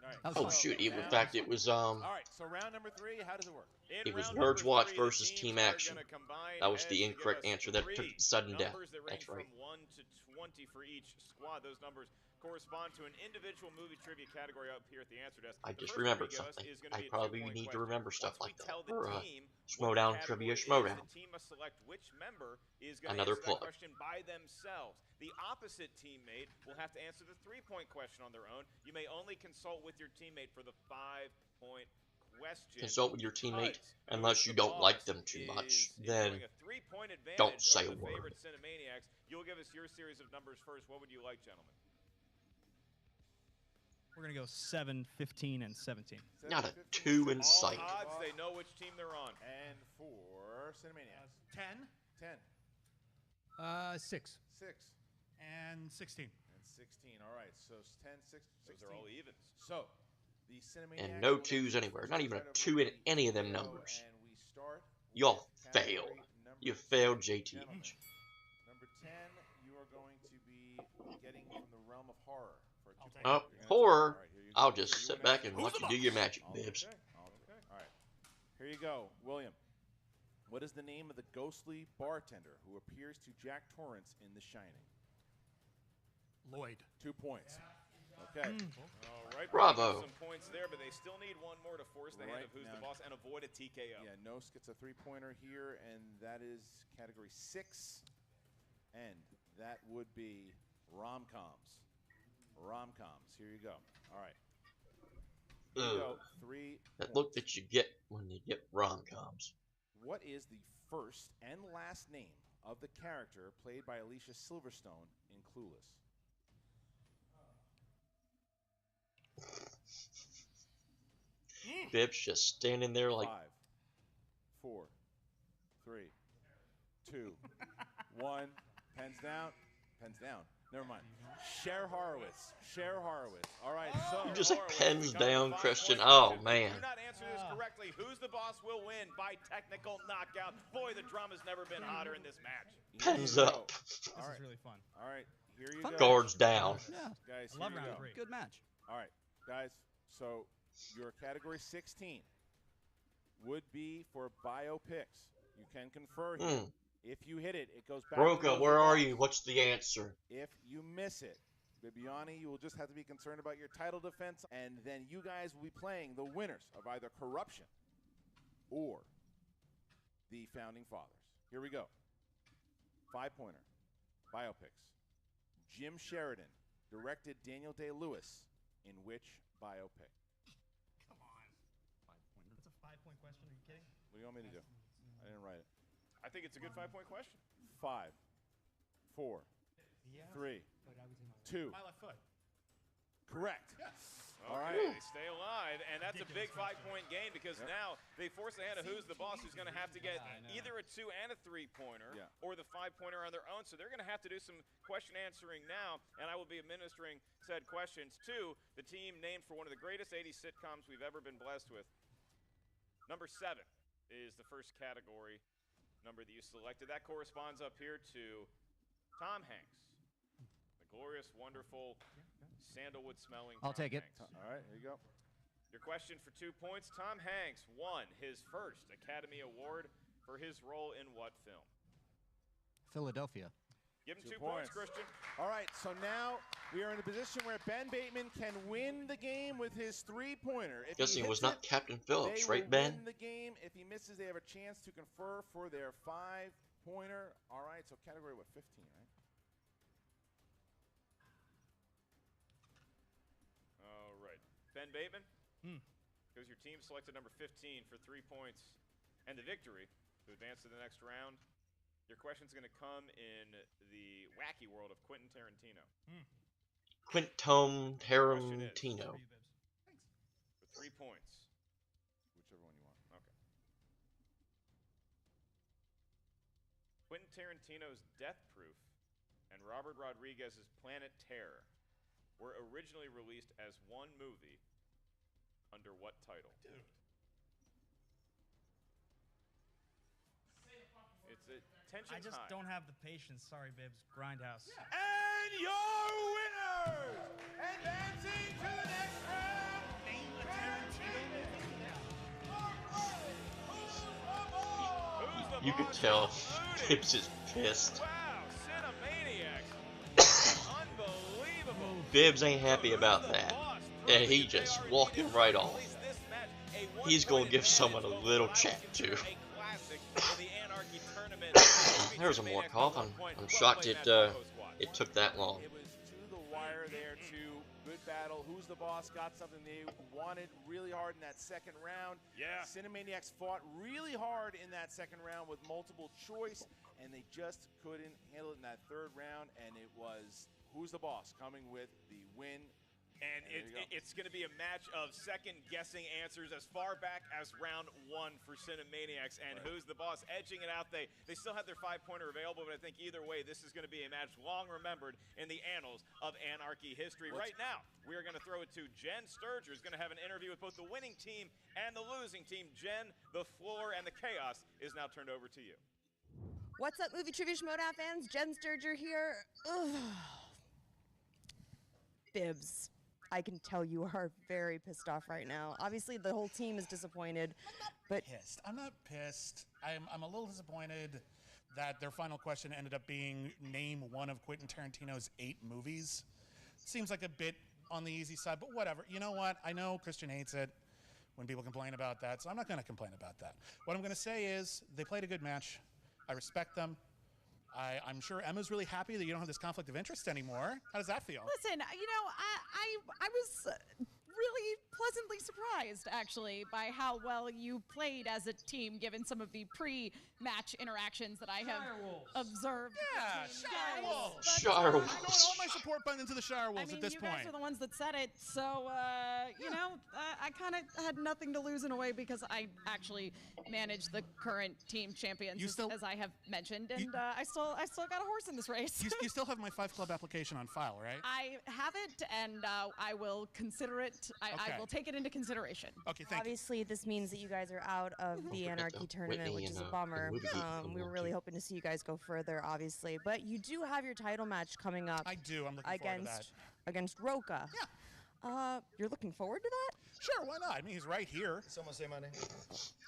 All right, Oh so shoot! In now- fact, it was All right, so round number 3, how does it work? In it was round Nerds number Watch 3, the versus teams Team are Action. gonna combine That was heads the to give incorrect us answer. That took 3 sudden death. numbers that That's range right. from 1 to 20 for each squad. Those numbers correspond to an individual movie trivia category up here at the answer desk. I The just first remembered one we give us something. is gonna I be a probably 2-point need to question. remember stuff Once like we that. tell the For team what the Schmoedown category Trivia is, Schmoedown. the team must select which member is going to Another answer plug. that question by themselves. The opposite teammate will have to answer the 3-point question on their own. You may only consult with your teammate for the 5-point question. Consult with your teammate because unless you Who's the don't like Boss them too much. is Then enjoying a 3-point advantage don't say over a the word. favorite Cinemaniacs. You'll give us your series of numbers first. What would you like, gentlemen? We're going to go 7, 15, and 17. not a 2 in All sight. odds, they know which team they're on. And for Cinemaniacs. 10 10, 6. 6, and 16. and 16. All right, so 10, 6, 16. Those are all evens. So, the Cinemaniacs And no will 2s get anywhere. first Not even a credit 2 in for the any of them TKO, numbers. and we start Y'all with category failed. number You 10. failed JTH. Gentlemen, number 10, you are going to be getting from the realm of horror. For a 2-point. Oh, You're gonna horror. take- all right, here you go. I'll just So you sit wanna back answer and the watch you question? do your magic, I'll Bibbs. take- I'll take- All right. Here you go, William. What is the name of the ghostly bartender who appears to Jack Torrance in The Shining? Lloyd. 2 points. Okay. All right, Bravo. some points there, but they still need one more to force the hand Right of Who's now- the Boss and avoid a TKO. Yeah, Knost gets a 3-pointer here, and that is category 6. And that would be rom-coms. Rom-coms. Here you go. All right. Here you go. Ugh. 3 That points. look that you get when you get rom-coms. What is the first and last name of the character played by Alicia Silverstone in Clueless? Bibbs just standing there like 5, 4, 3, 2, 1. Pens down. Pens down. Never mind. Cher Horowitz. Cher Horowitz. All right. So you just Horowitz pens becomes down, 5 Christian. points. Oh If you man. do not answer this correctly, Who's the Boss will win by technical knockout. Boy, the drama's never been hotter in this match. Pens Here you up. go. This All is right. really fun. All right. Here you Fun go. Guards down. Yeah. Guys, I love here you round go. 3. Good match. All right, guys. So your category 16 would be for biopics. You can confer here. If you hit it, it goes back. to Broca, Who's the where are Boss. you? What's the answer? If you miss it, Bibbiani, you will just have to be concerned about your title defense, and then you guys will be playing the winners of either Corruption or the Founding Fathers. Here we go. 5-pointer. Biopics. Jim Sheridan directed Daniel Day-Lewis in which biopic? Come on. 5-point. That's a 5-point question. Are you kidding? What do you want me to do? I didn't write it. I think it's a good 5-point question. 5, 4, Yeah. 3, But I was in my 2. My left foot. Correct. All Okay, right. they stay alive, and that's a big Ridiculous 5-point gain because now they force the hand of Who's the Boss, who's going to have to get either a 2 and a 3-pointer Yeah. or the 5-pointer on their own. So they're going to have to do some question answering now, and I will be administering said questions to the team named for one of the greatest 80s sitcoms we've ever been blessed with. Number 7 is the first category number that you selected. That corresponds up here to Tom Hanks, the glorious, wonderful, sandalwood-smelling. I'll take it. Hanks. All right, here you go. Your question for 2 points. Tom Hanks won his first Academy Award for his role in what film? Philadelphia. Give him 2 points, Christian. All right, so now we are in a position where Ben Bateman can win the game with his three-pointer. Guessing it was not Captain Phillips, right, Ben? Win the game. If he misses, they have a chance to confer for their five-pointer. All right, so category, what, 15, right? All right. Ben Bateman, because your team selected number 15 for 3 points and the victory to advance to the next round. Your question's going to come in the wacky world of Quentin Tarantino. Quentin Tarantino. For 3 points. Whichever one you want. Okay. Quentin Tarantino's Death Proof and Robert Rodriguez's Planet Terror were originally released as one movie under what title? Dude. It's a tension I just high. don't have the patience. Sorry, Bibbs. Grindhouse. And your winners, advancing to the next round, Name the Tarantino. Who's the You could boss tell of Gibbs is pissed. Wow, Cinemaniacs. Unbelievable. Bibbs ain't happy about that. And he just walking right off. He's gonna give someone a little chat too. There's a more cough. I'm shocked it took that long. It was to the wire there, too. Good battle. Who's the boss? Got something they wanted really hard in that second round. Yeah. Cinemaniacs fought really hard in that second round with multiple choice, and they just couldn't handle it in that third round, and it was who's the boss coming with the win. And it's going to be a match of second-guessing answers as far back as round 1 for Cinemaniacs. And who's the boss? Edging it out. They still have their 5-pointer available, but I think either way, this is going to be a match long remembered in the annals of Anarchy history. Right now, we are going to throw it to Jen Sturger, who's going to have an interview with both the winning team and the losing team. Jen, the floor and the chaos is now turned over to you. What's up, Movie Trivia Schmoedown fans? Jen Sturger here. Ugh. Bibbs. I can tell you are very pissed off right now. Obviously, the whole team is disappointed, but Pissed. I'm not pissed. I'm a little disappointed that their final question ended up being name one of Quentin Tarantino's 8 movies. Seems like a bit on the easy side, but whatever. You know what? I know Christian hates it when people complain about that, so I'm not going to complain about that. What I'm going to say is they played a good match. I respect them. I'm sure Emma's really happy that you don't have this conflict of interest anymore. How does that feel? Listen, you know, I was really pleasantly surprised, actually, by how well you played as a team, given some of the pre-match interactions that I have observed. Yeah, Shire Wolves. Shire I'm Wolves. throwing all my support buttons into the Shire Wolves I mean, at this you point. guys are the ones that said it, so, you know, I kind of had nothing to lose in a way because I actually manage the current team champions, as I have mentioned, and I still got a horse in this race. You still have my 5 Club application on file, right? I have it, and I will consider it. I will take it into consideration. Okay, thank obviously this means that you guys are out of the Anarchy tournament, which is a bummer. We were really hoping to see you guys go further, obviously. But you do have your title match coming up. I do. I'm looking forward to that. Against Roca. Yeah. You're looking forward to that? Sure, why not? I mean, he's right here. Someone say my name.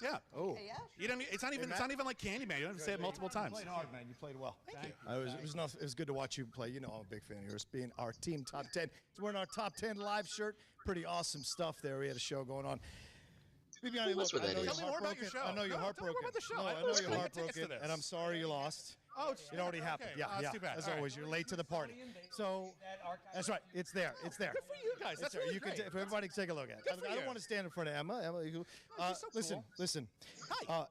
Yeah. Oh. Hey, yeah. You don't. It's not even. It's not even like Candyman. You don't have to say it multiple times. You played hard, man. You played well. Thank you. It was good to watch you play. You know, I'm a big fan of yours. Being our team top 10. He's wearing our top 10 live shirt. Pretty awesome stuff there. We had a show going on. Bibbiani, look, I know you're Tell me more about your show. I know you're heartbroken. Tell me more about the show. No, I know you're heartbroken, and I'm sorry you lost. Oh, it already happened. Okay. Yeah, Oh, that's too bad. As All right. always, you're late to the party. So that's right. It's there. It's there. Good for you guys. That's really you great. Can everybody can take a look at it. Good for I don't you. want to stand in front of Emma. Emma, you, she's so listen, cool. listen. Hi.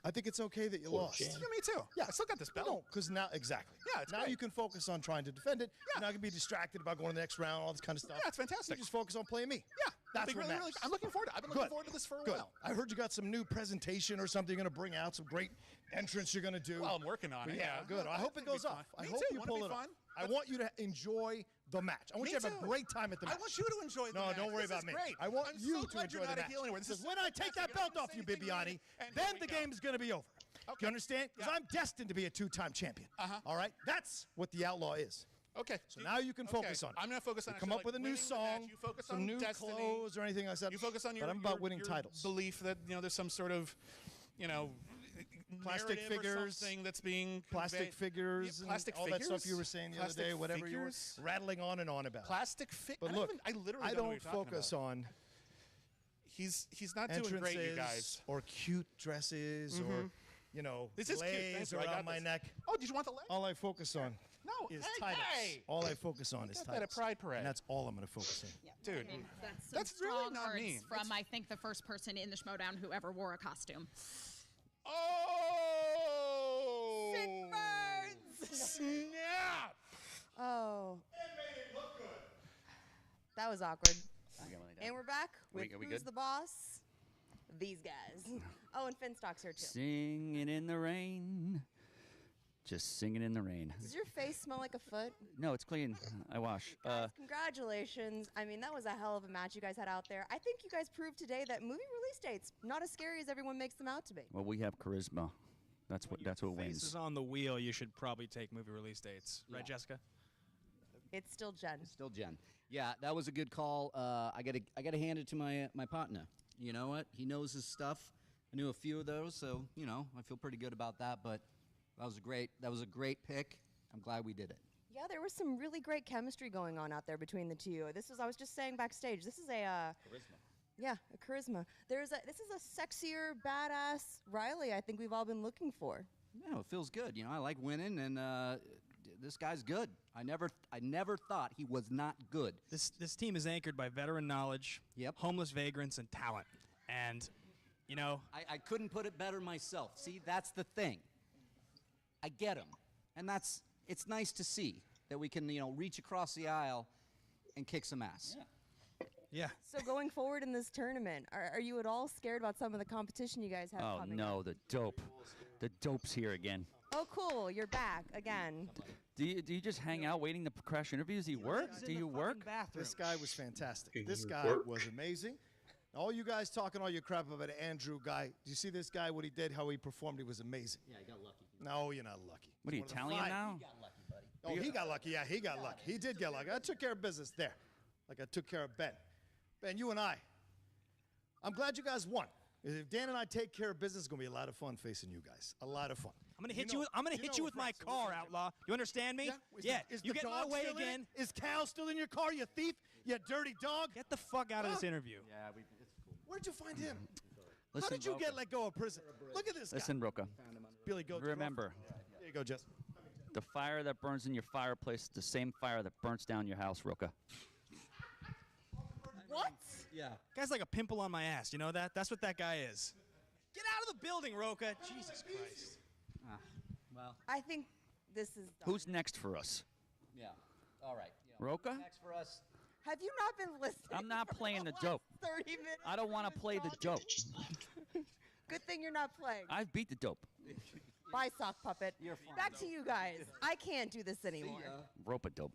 I think it's okay that you lost. Yeah, me too. Yeah, I still got this belt. No, because now exactly. Yeah, it's now great. you can focus on trying to defend it. Yeah. You're not gonna be distracted about going to the next round, all this kind of stuff. Yeah, it's fantastic. You just focus on playing me. Yeah, That's what really, matters. I'm looking forward to it. I've been looking forward to this for a Good. while. I heard you got some new presentation or something you're gonna bring out, some great entrance you're gonna do. Well, I'm working on it. Yeah, good. I hope it goes off. I hope you pull it off. I want you to enjoy the match. I want you to have a great time at the match. I want you to enjoy the match. No, don't worry about me. Great. I want I'm you so to glad enjoy you're the not a match. heel anywhere. This is Because when I take that belt off you, Bibbiani, then the game is going to be over. Okay. You understand? Because I'm destined to be a 2-time champion. All right? That's what the outlaw is. Okay. So now you can focus on it. I'm going to focus on come up with a new song, You focus some on new destiny. clothes or anything like that. You focus on your, but I'm about winning your titles. belief that, there's some sort of, plastic figures, or something that's being plastic figures, yeah, plastic all figures? that stuff you were saying the other day, whatever figures? you were rattling on and on about. Plastic figures. But look, I literally I don't focus on. He's not doing great, you guys. Or cute dresses, or this is cute. legs around my neck. Oh, did you want the leg? All I focus on is titles. Hey. All I focus on is got titles. that at Pride Parade. And that's all I'm going to focus on. Yeah. Dude, That's really strong not words mean. from I think the first person in the Schmoedown who ever wore a costume. Oh! Sick birds! Snap! Oh. And made it look good. That was awkward. And we're back with Are we Who's good? the Boss? These guys. Oh, and Finstock's here too. Singing in the rain. Just singing in the rain. Does your face smell like a foot? No, it's clean. I wash. Congratulations. I mean, that was a hell of a match you guys had out there. I think you guys proved today that movie release dates not as scary as everyone makes them out to be. Well, we have charisma. That's what Face is wins. on the wheel. You should probably take movie release dates, right, Jessica? It's still Jen. Still Jen. Yeah, that was a good call. I gotta hand it to my partner. You know what? He knows his stuff. I knew a few of those, so I feel pretty good about that. But that was a great pick. I'm glad we did it. Yeah, there was some really great chemistry going on out there between the two. I was just saying backstage, this is a Charisma. Yeah, a charisma. This is a sexier, badass Reilly I think we've all been looking for. Yeah, it feels good. I like winning, and this guy's good. I never thought he was not good. This team is anchored by veteran knowledge, homeless vagrants, and talent. And, I couldn't put it better myself. See, that's the thing. I get him. And it's nice to see that we can, reach across the aisle and kick some ass. Yeah. So going forward in this tournament, are you at all scared about some of the competition you guys have Oh, coming no, up? the dope. The dope's here again. Oh, cool. You're back again. Do you just hang out waiting to crash interviews? Do you work? Do you work? This guy was fantastic. This you guy work? was amazing. All you guys talking all your crap about Andrew guy. Do you see this guy, what he did, how he performed? He was amazing. Yeah, he got lucky. No, you're not lucky. What are you, He's one of the Italian five. now? He got lucky, buddy. Oh, he got lucky. Yeah, he got lucky. He did get lucky. I took care of business there, like I took care of Ben. Ben, you and I'm glad you guys won. If Dan and I take care of business, it's gonna be a lot of fun facing you guys. A lot of fun. I'm gonna hit you with my car, Outlaw. You understand me? Is you the get in my dog way still in it? again. Is Cal still in your car, you thief? You dirty dog? Get the fuck out of this interview. Yeah, it's cool. Where'd you find him? Listen, How did you Roca. get let go of prison? Look at this Listen, guy. Roca. Billy Goat. Remember, There you go, Jess. the fire that burns in your fireplace is the same fire that burns down your house, Roca. What? Yeah. Guy's like a pimple on my ass. You know that? That's what that guy is. Get out of the building, Roca. Jesus Christ. Well. I think this is done. Who's next for us? Yeah. All right. Roca? Next for us. Have you not been listening? I'm not for playing the last dope. 30 minutes. I don't want to play the dope. Good thing you're not playing. I've beat the dope. Bye, sock puppet. You're fine. Back to you guys. I can't do this anymore. Rope a dope.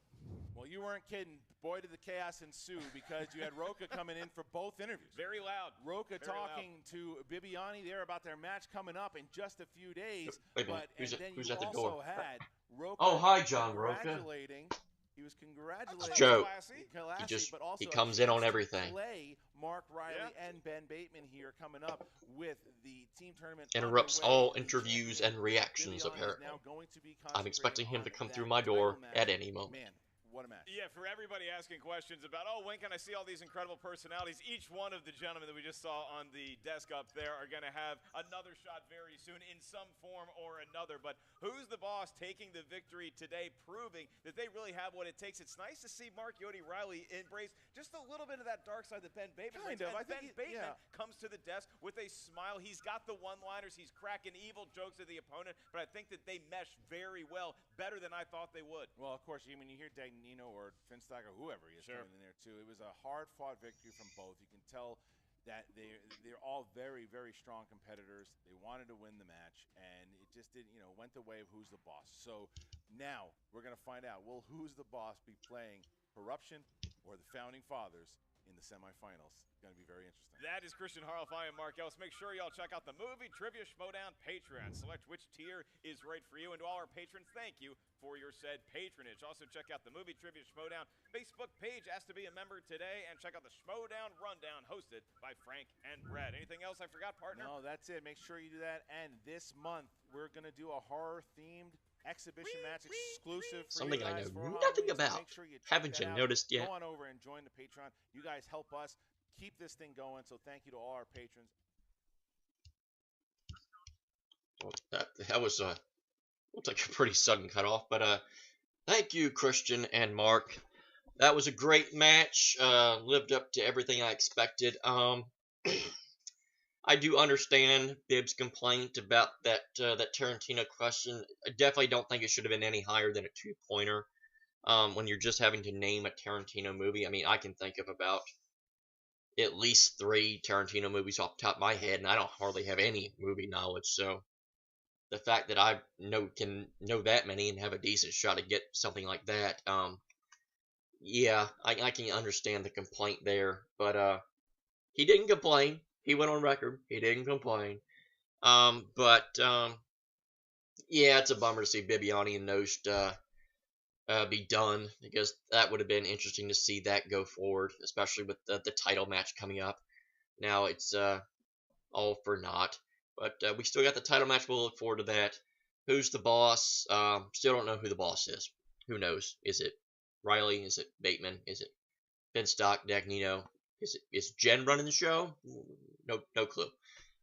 Well, you weren't kidding. Boy, did the chaos ensue because you had Roca coming in for both interviews. Very loud. Roca Very talking to Bibbiani there about their match coming up in just a few days. Wait a minute. And Who's then who's you at the also door? had Roca Oh, hi, John Roca. He was congratulating Joe. Classy, but also He comes in on a chance to everything. Play Mark Reilly and Ben Bateman here coming up with the team tournament. Interrupts underway. all interviews and reactions, Bibbiani is apparently. now going to be I'm expecting him to come concentrating through on my door that title at match. any moment. Man, what a match. Yeah, for everybody asking questions about, when can I see all these incredible personalities? Each one of the gentlemen that we just saw on the desk up there are going to have another shot very soon in some form or another. But who's the boss taking the victory today, proving that they really have what it takes? It's nice to see Mark Yodi Reilly embrace just a little bit of that dark side that Ben Bateman brings. Kind of. And I think Ben Bateman comes to the desk with a smile. He's got the one-liners. He's cracking evil jokes at the opponent. But I think that they mesh very well, better than I thought they would. Well, of course, when you hear Dagnino or Finstock or whoever he is coming in there too, it was a hard-fought victory from both. You can tell that they're all very, very strong competitors. They wanted to win the match, and it just didn't, went the way of who's the boss. So now we're going to find out, will Who's the Boss be playing Corruption or the Founding Fathers in the semifinals. Going to be very interesting. That is Christian Harloff. I am Mark Ellis. Make sure y'all check out the Movie Trivia Schmoedown Patreon. Select which tier is right for you. And to all our patrons, thank you for your said patronage. Also, check out the Movie Trivia Schmoedown Facebook page. Ask to be a member today. And check out the Schmoedown Rundown hosted by Frank and Brad. Anything else I forgot, partner? No, that's it. Make sure you do that. And this month, we're going to do a horror-themed exhibition match exclusive for Something you I guys know for nothing Halloween, so about. make sure you check Haven't that you out. noticed yet? Go on over and join the Patreon. You guys help us keep this thing going, so thank you to all our patrons. Well, that was looked like a pretty sudden cutoff, but thank you, Christian and Mark. That was a great match. Lived up to everything I expected. I do understand Bibb's complaint about that that Tarantino question. I definitely don't think it should have been any higher than a 2-pointer. When you're just having to name a Tarantino movie, I mean, I can think of about at least 3 Tarantino movies off the top of my head, and I don't hardly have any movie knowledge, so the fact that I can know that many and have a decent shot to get something like that, yeah, I can understand the complaint there, but he didn't complain. He went on record. He didn't complain. Yeah, it's a bummer to see Bibbiani and Knost be done, because that would have been interesting to see that go forward, especially with the title match coming up. Now it's all for naught, but we still got the title match. We'll look forward to that. Who's the boss? Still don't know who the boss is. Who knows? Is it Reilly? Is it Bateman? Is it Finstock, Dagnino? Is Jen running the show? No clue.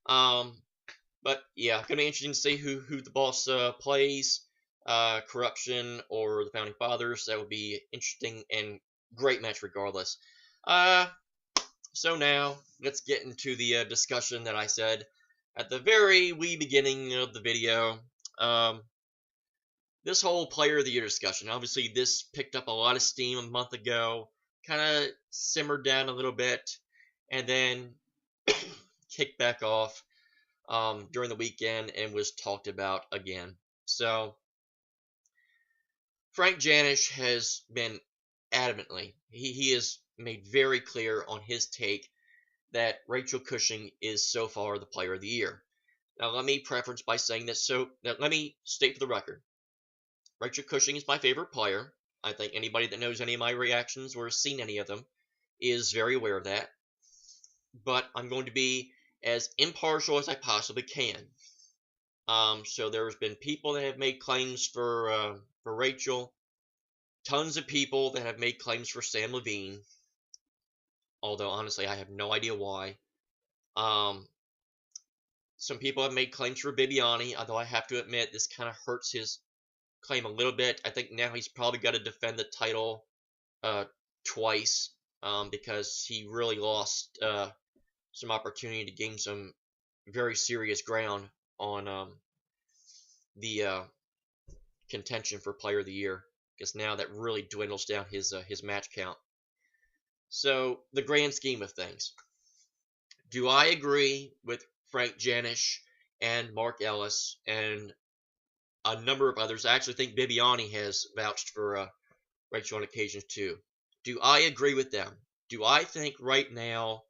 But yeah, gonna be interesting to see who the boss plays. Corruption or the Founding Fathers. That would be interesting and great match regardless. So now let's get into the discussion that I said at the very wee beginning of the video. This whole Player of the Year discussion. Obviously, this picked up a lot of steam a month ago. Kind of simmered down a little bit, and then kicked back off during the weekend and was talked about again. So Frank Janisch has been adamantly, he has made very clear on his take that Rachel Cushing is so far the Player of the Year. Now let me preference by saying this, let me state for the record, Rachel Cushing is my favorite player. I think anybody that knows any of my reactions or has seen any of them is very aware of that. But I'm going to be as impartial as I possibly can. So there's been people that have made claims for Rachel. Tons of people that have made claims for Sam Levine. Although, honestly, I have no idea why. Some people have made claims for Bibbiani, although I have to admit this kind of hurts his claim a little bit. I think now he's probably got to defend the title twice because he really lost some opportunity to gain some very serious ground on the contention for Player of the Year, because now that really dwindles down his match count. So, the grand scheme of things. Do I agree with Frank Janisch and Mark Ellis and a number of others? I actually think Bibbiani has vouched for Rachel on occasions too. Do I agree with them? Do I think right now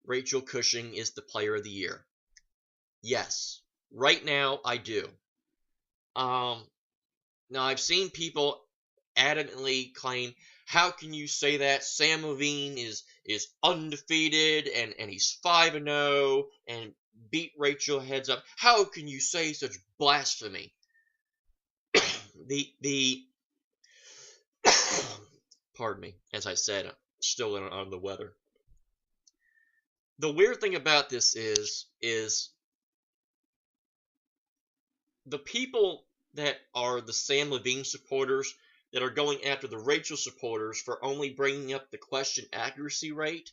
Rachel Cushing is the Player of the Year? Yes. Right now, I do. Now, I've seen people adamantly claim, how can you say that? Sam Levine is undefeated and he's 5-0 and beat Rachel heads up. How can you say such blasphemy? Pardon me, as I said, I'm still on the weather. The weird thing about this is the people that are the Sam Levine supporters that are going after the Rachel supporters for only bringing up the question accuracy rate.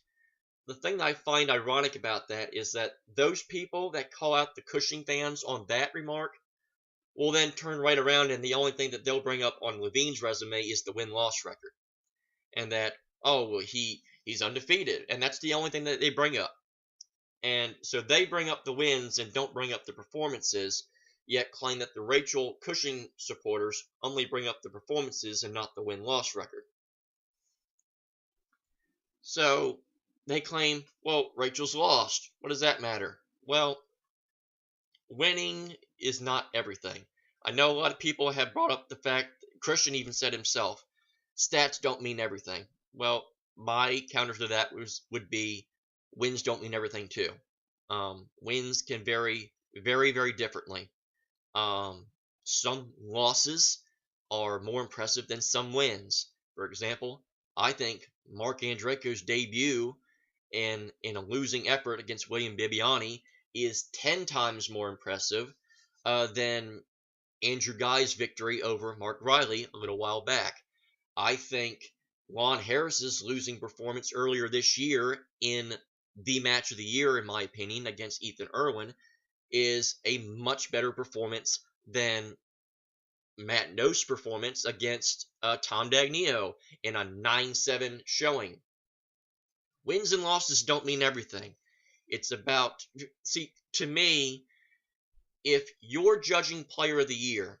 The thing that I find ironic about that is that those people that call out the Cushing fans on that remark will then turn right around and the only thing that they'll bring up on Levine's resume is the win-loss record. And that, oh, well, he's undefeated. And that's the only thing that they bring up. And so they bring up the wins and don't bring up the performances, yet claim that the Rachel Cushing supporters only bring up the performances and not the win-loss record. So, they claim, well, Rachel's lost. What does that matter? Well, winning is not everything. I know a lot of people have brought up the fact, Christian even said himself, stats don't mean everything. Well, my counter to that would be wins don't mean everything too. Wins can vary very, very differently. Some losses are more impressive than some wins. For example, I think Mark Andreyko's debut in a losing effort against William Bibbiani is 10 times more impressive than Andrew Guy's victory over Mark Reilly a little while back. I think Lon Harris's losing performance earlier this year in the match of the year, in my opinion, against Ethan Irwin, is a much better performance than Matt Knost's performance against Tom Dagnino in a 9-7 showing. Wins and losses don't mean everything. It's about, see, to me, if you're judging Player of the Year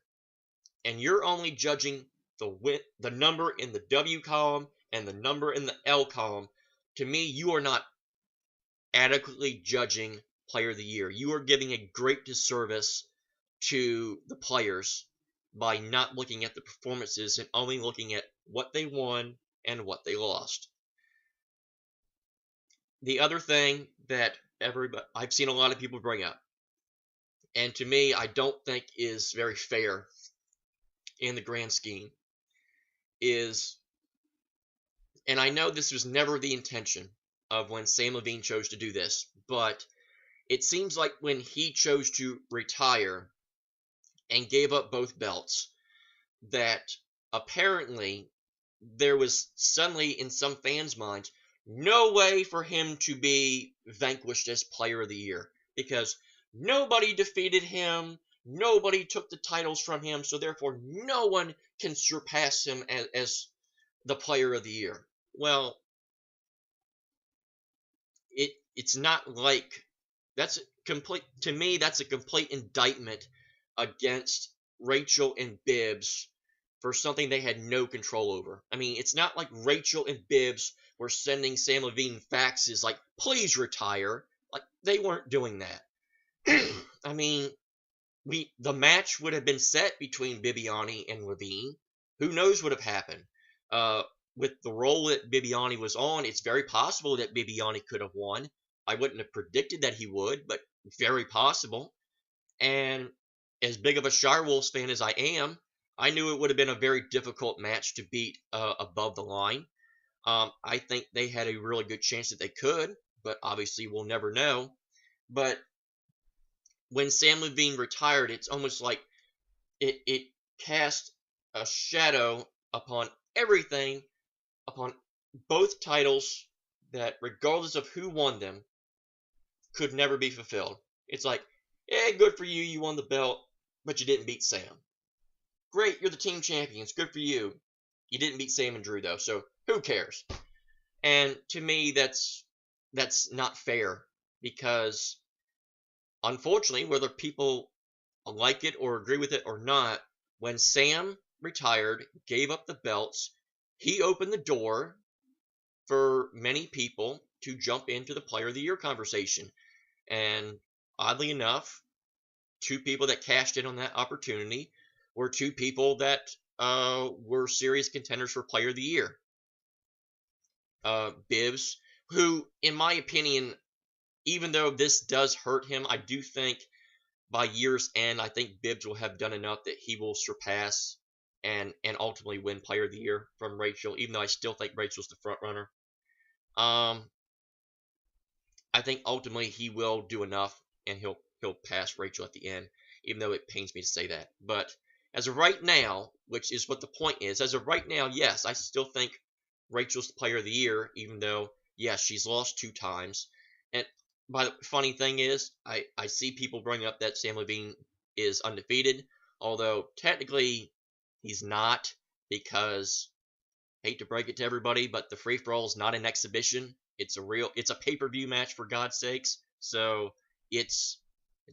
and you're only judging the number in the W column and the number in the L column, to me, you are not adequately judging Player of the Year. You are giving a great disservice to the players by not looking at the performances and only looking at what they won and what they lost. The other thing that I've seen a lot of people bring up, and to me, I don't think is very fair in the grand scheme, is, and I know this was never the intention of when Sam Levine chose to do this, but it seems like when he chose to retire and gave up both belts, that apparently there was suddenly in some fans' minds no way for him to be vanquished as Player of the Year, because nobody defeated him, nobody took the titles from him, so therefore no one can surpass him as the Player of the Year. Well, it's not like, to me, that's a complete indictment against Rachel and Bibbs for something they had no control over. I mean, it's not like Rachel and Bibbs were sending Sam Levine faxes like, please retire. Like, they weren't doing that. I mean, the match would have been set between Bibbiani and Levine. Who knows what would have happened? With the role that Bibbiani was on, it's very possible that Bibbiani could have won. I wouldn't have predicted that he would, but very possible. And as big of a Shirewolves fan as I am, I knew it would have been a very difficult match to beat above the line. I think they had a really good chance that they could, but obviously we'll never know. But when Sam Levine retired, it's almost like it cast a shadow upon everything, upon both titles, that regardless of who won them, could never be fulfilled. It's like, yeah, good for you, you won the belt, but you didn't beat Sam. Great, you're the team champions, good for you. You didn't beat Sam and Drew, though, so who cares? And to me, that's not fair, because unfortunately, whether people like it or agree with it or not, when Sam retired, gave up the belts, he opened the door for many people to jump into the Player of the Year conversation. And oddly enough, two people that cashed in on that opportunity were two people that were serious contenders for Player of the Year. Bibbs, who, in my opinion, even though this does hurt him, I do think by year's end, I think Bibbs will have done enough that he will surpass and ultimately win Player of the Year from Rachel, even though I still think Rachel's the front runner. I think ultimately he will do enough and he'll pass Rachel at the end, even though it pains me to say that. But as of right now, which is what the point is, as of right now, yes, I still think Rachel's the Player of the Year, even though, yes, she's lost 2 times. And the funny thing is, I see people bring up that Sam Levine is undefeated, although technically he's not, because, hate to break it to everybody, but the free-for-all is not an exhibition. It's a pay-per-view match, for God's sakes. So it's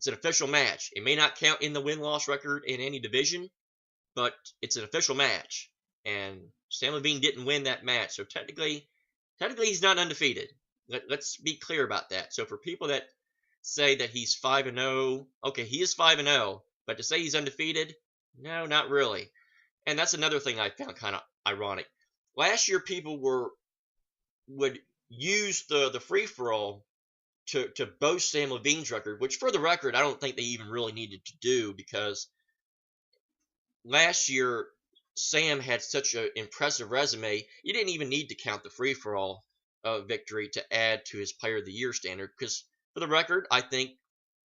an official match. It may not count in the win-loss record in any division, but it's an official match. And Sam Levine didn't win that match, so technically he's not undefeated. Let's be clear about that. So for people that say that he's 5-0, okay, he is 5-0, but to say he's undefeated, no, not really. And that's another thing I found kind of ironic. Last year, people would use the free for all to boast Sam Levine's record, which for the record, I don't think they even really needed to do, because last year Sam had such an impressive resume. You didn't even need to count the free for all victory to add to his Player of the Year standard, because for the record, I think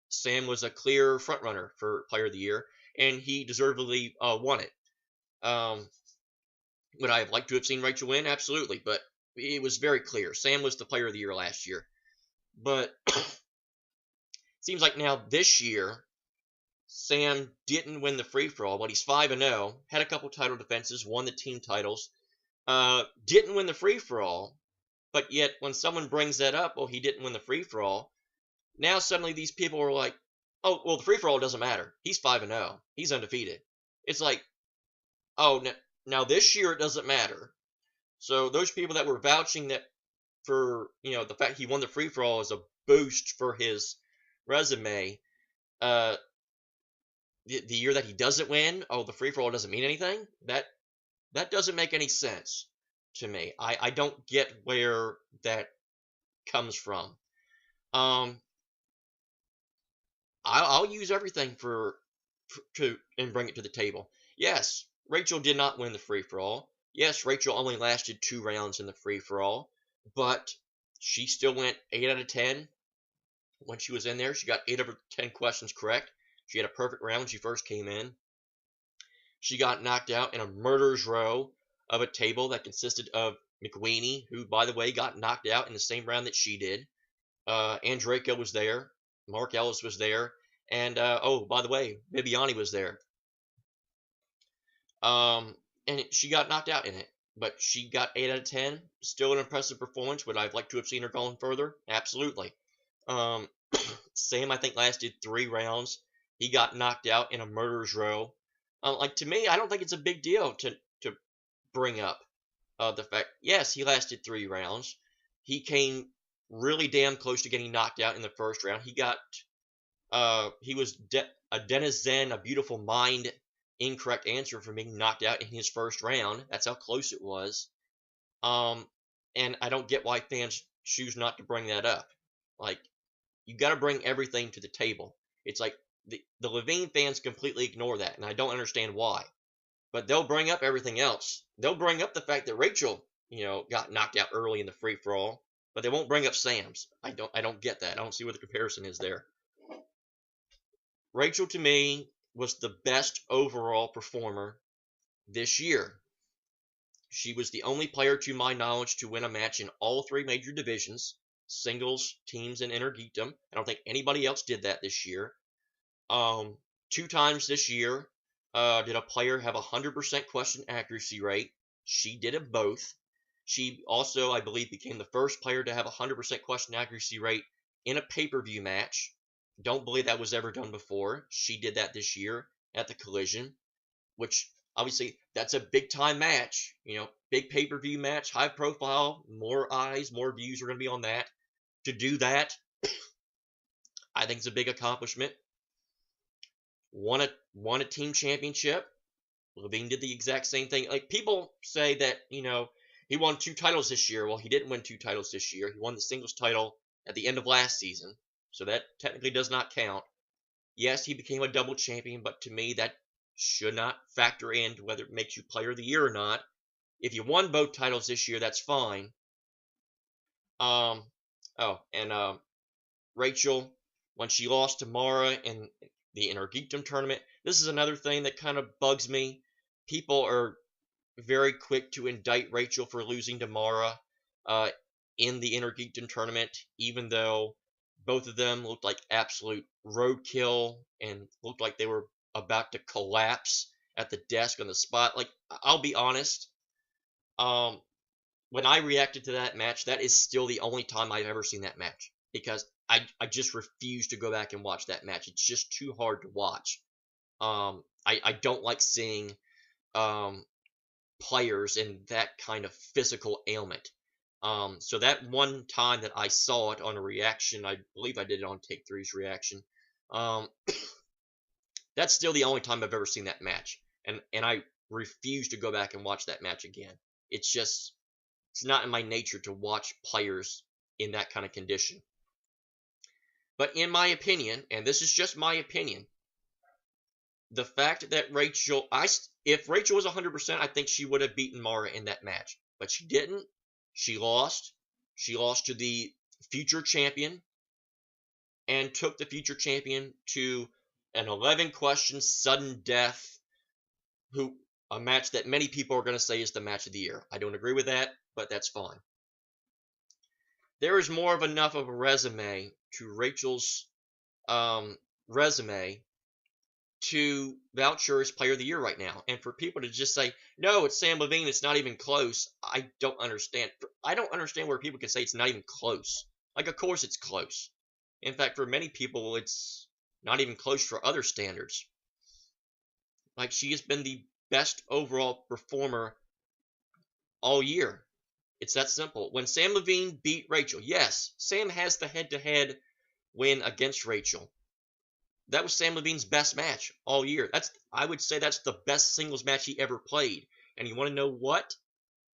Sam was a clear frontrunner for Player of the Year, and he deservedly won it. Would I have liked to have seen Rachel win? Absolutely, but it was very clear. Sam was the Player of the Year last year. But seems like now this year, Sam didn't win the free-for-all, but he's 5-0, had a couple title defenses, won the team titles, didn't win the free-for-all, but yet when someone brings that up, well, he didn't win the free-for-all, now suddenly these people are like, oh, well, the free-for-all doesn't matter. He's 5-0. He's undefeated. It's like, oh, now this year it doesn't matter. So those people that were vouching that for, the fact he won the free-for-all as a boost for his resume, the year that he doesn't win, oh, the free-for-all doesn't mean anything? That doesn't make any sense to me. I don't get where that comes from. I'll use everything and bring it to the table. Yes, Rachel did not win the free-for-all. Yes, Rachel only lasted 2 rounds in the free-for-all, but she still went 8 out of 10 when she was in there. She got 8 of her 10 questions correct. She had a perfect round when she first came in. She got knocked out in a murderer's row of a table that consisted of McWeeny, who, by the way, got knocked out in the same round that she did. Andreyko was there. Mark Ellis was there. And, oh, by the way, Bibbiani was there. And she got knocked out in it. But she got 8 out of 10. Still an impressive performance. Would I have liked to have seen her going further? Absolutely. Sam, I think, lasted 3 rounds. He got knocked out in a murderer's row. To me, I don't think it's a big deal to bring up the fact, yes, he lasted 3 rounds. He came really damn close to getting knocked out in the first round. He was a denizen, a beautiful mind, incorrect answer for being knocked out in his first round. That's how close it was. And I don't get why fans choose not to bring that up. You got to bring everything to the table. It's like the Levine fans completely ignore that, and I don't understand why. But they'll bring up everything else. They'll bring up the fact that Rachel, got knocked out early in the free-for-all, but they won't bring up Sam's. I don't get that. I don't see what the comparison is there. Rachel, to me, was the best overall performer this year. She was the only player, to my knowledge, to win a match in all 3 major divisions, singles, teams, and intergeekdom. I don't think anybody else did that this year. 2 times this year did a player have 100% question accuracy rate. She did it both. She also, I believe, became the first player to have 100% question accuracy rate in a pay-per-view match. Don't believe that was ever done before. She did that this year at the Collision, which obviously that's a big-time match. Big pay-per-view match, high profile, more eyes, more views are going to be on that. To do that, I think it's a big accomplishment. Won a team championship. Levine did the exact same thing. People say that, he won 2 titles this year. Well, he didn't win 2 titles this year. He won the singles title at the end of last season. So that technically does not count. Yes, he became a double champion, but to me that should not factor into whether it makes you Player of the Year or not. If you won both titles this year, that's fine. Rachel, when she lost to Mara in the Intergeekdom tournament, this is another thing that kind of bugs me. People are very quick to indict Rachel for losing to Mara in the Intergeekdom tournament, even though both of them looked like absolute roadkill and looked like they were about to collapse at the desk on the spot. I'll be honest, when I reacted to that match, that is still the only time I've ever seen that match, because I just refuse to go back and watch that match. It's just too hard to watch. I don't like seeing players in that kind of physical ailment. So that one time that I saw it on a reaction, I believe I did it on Take 3's reaction. That's still the only time I've ever seen that match, and I refuse to go back and watch that match again. It's not in my nature to watch players in that kind of condition. But in my opinion, and this is just my opinion, the fact that Rachel, if Rachel was 100%, I think she would have beaten Mara in that match. But she didn't. She lost. She lost to the future champion and took the future champion to an 11-question sudden death, a match that many people are going to say is the match of the year. I don't agree with that, but that's fine. There is more of enough of a resume to Rachel's resume to vouch her as player of the year right now. And for people to just say, no, it's Sam Levine, it's not even close, I don't understand. I don't understand where people can say it's not even close. Like, of course it's close. In fact, for many people, it's not even close for other standards. Like, she has been the best overall performer all year. It's that simple. When Sam Levine beat Rachel, yes, Sam has the head-to-head win against Rachel. That was Sam Levine's best match all year. I would say that's the best singles match he ever played. And you want to know what?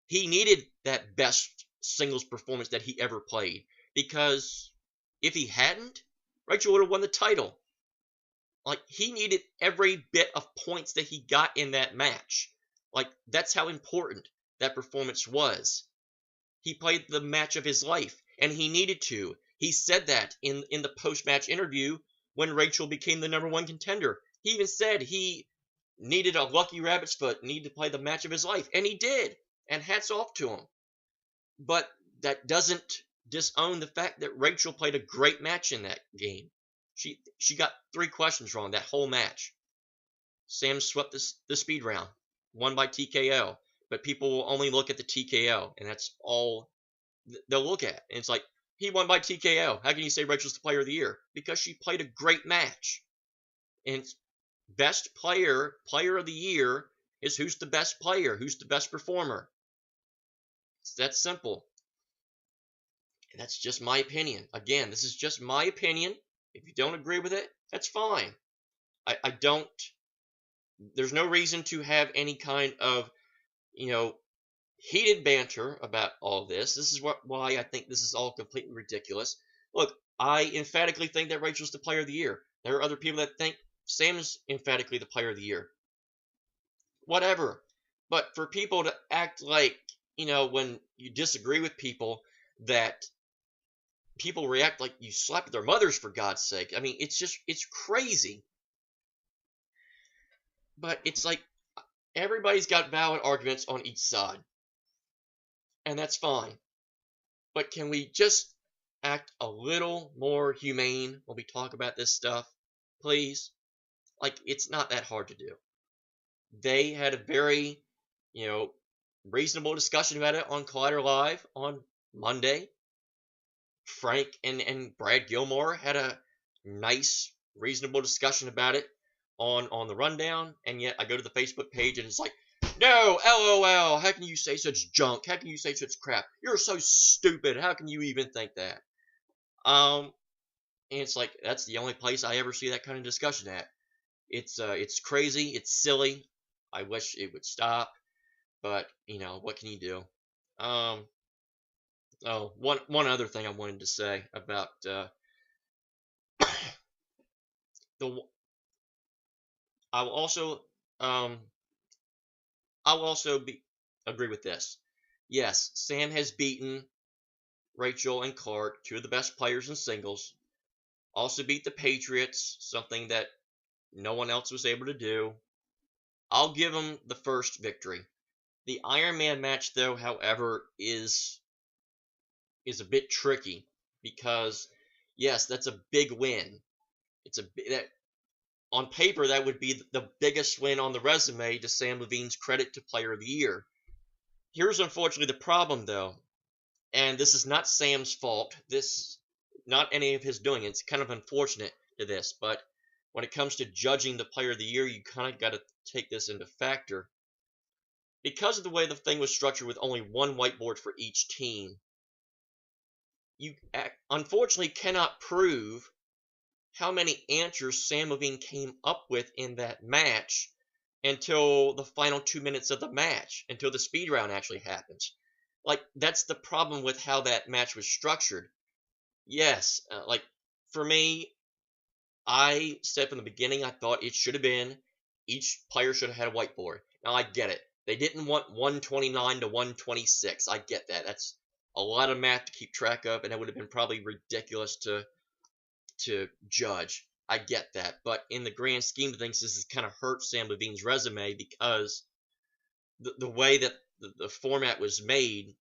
He needed that best singles performance that he ever played. Because if he hadn't, Rachel would have won the title. Like, he needed every bit of points that he got in that match. Like, that's how important that performance was. He played the match of his life, and he needed to. He said that in the post-match interview when Rachel became the #1 contender. He even said he needed a lucky rabbit's foot, needed to play the match of his life, and he did. And hats off to him. But that doesn't disown the fact that Rachel played a great match in that game. She got 3 questions wrong that whole match. Sam swept the speed round, won by TKO. But people will only look at the TKO, and that's all they'll look at. And it's like, he won by TKO. How can you say Rachel's the player of the year? Because she played a great match. And best player of the year, is who's the best player, who's the best performer. It's that simple. And that's just my opinion. Again, this is just my opinion. If you don't agree with it, that's fine. I don't, there's no reason to have any kind of, heated banter about all this. This is why I think this is all completely ridiculous. Look, I emphatically think that Rachel's the player of the year. There are other people that think Sam's emphatically the player of the year. Whatever. But for people to act like, when you disagree with people, that people react like you slapped their mothers, for God's sake. I mean, it's crazy. But it's like, everybody's got valid arguments on each side. And that's fine. But can we just act a little more humane when we talk about this stuff? Please? Like, it's not that hard to do. They had a very, reasonable discussion about it on Collider Live on Monday. Frank and Brad Gilmore had a nice, reasonable discussion about it on the rundown, and yet I go to the Facebook page and it's like, no, LOL, how can you say such junk? How can you say such crap? You're so stupid. How can you even think that? And it's like, that's the only place I ever see that kind of discussion at. It's crazy. It's silly. I wish it would stop, but, what can you do? One other thing I wanted to say about, I will also agree with this. Yes, Sam has beaten Rachel and Clark, 2 of the best players in singles. Also beat the Patriots, something that no one else was able to do. I'll give him the first victory. The Iron Man match, though, however, is a bit tricky because, yes, that's a big win. On paper, that would be the biggest win on the resume to Sam Levine's credit to Player of the Year. Here's unfortunately the problem, though, and this is not Sam's fault. This, not any of his doing. It's kind of unfortunate to this, but when it comes to judging the Player of the Year, you kind of got to take this into factor. Because of the way the thing was structured with only one whiteboard for each team, you unfortunately cannot prove how many answers Sam Levine came up with in that match until the final 2 minutes of the match, until the speed round actually happens. Like, that's the problem with how that match was structured. Yes, like, for me, I said from the beginning I thought it should have been each player should have had a whiteboard. Now, I get it. They didn't want 129 to 126. I get that. That's a lot of math to keep track of, and it would have been probably ridiculous to judge. I get that. But in the grand scheme of things, this has kind of hurt Sam Levine's resume because the way that the format was made,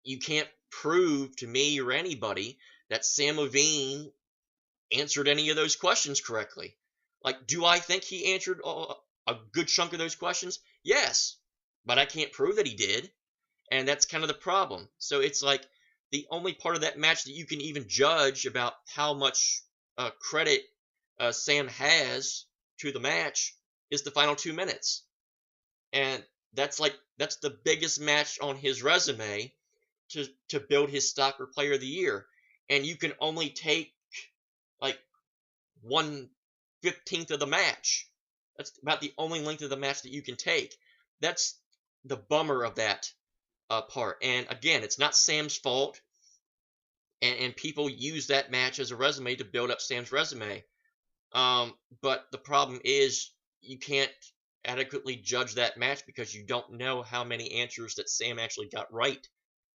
you can't prove to me or anybody that Sam Levine answered any of those questions correctly. Like, do I think he answered a good chunk of those questions? Yes, but I can't prove that he did, and that's kind of the problem. So it's like the only part of that match that you can even judge about how much credit Sam has to the match is the final 2 minutes, and that's the biggest match on his resume to build his stock for Player of the Year, and you can only take like 1/15 of the match. That's about the only length of the match that you can take. That's the bummer of that part. And again, it's not Sam's fault. And people use that match as a resume to build up Sam's resume. But the problem is you can't adequately judge that match because you don't know how many answers that Sam actually got right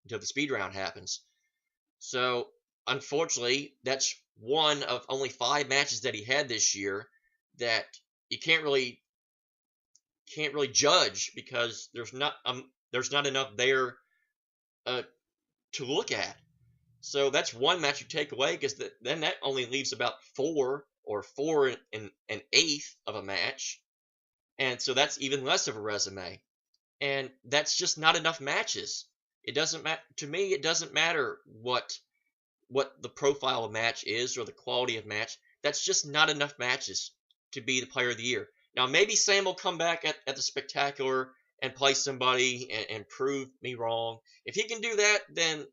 until the speed round happens. So, unfortunately, that's one of only 5 matches that he had this year that you can't really judge because there's not enough there to look at. So that's one match you take away because then that only leaves about 4 or 4 and an eighth of a match, and so that's even less of a resume, and that's just not enough matches. It doesn't matter to me. It doesn't matter what the profile of match is or the quality of match. That's just not enough matches to be the Player of the Year. Now, maybe Sam will come back at the Spectacular and play somebody and prove me wrong. If he can do that, then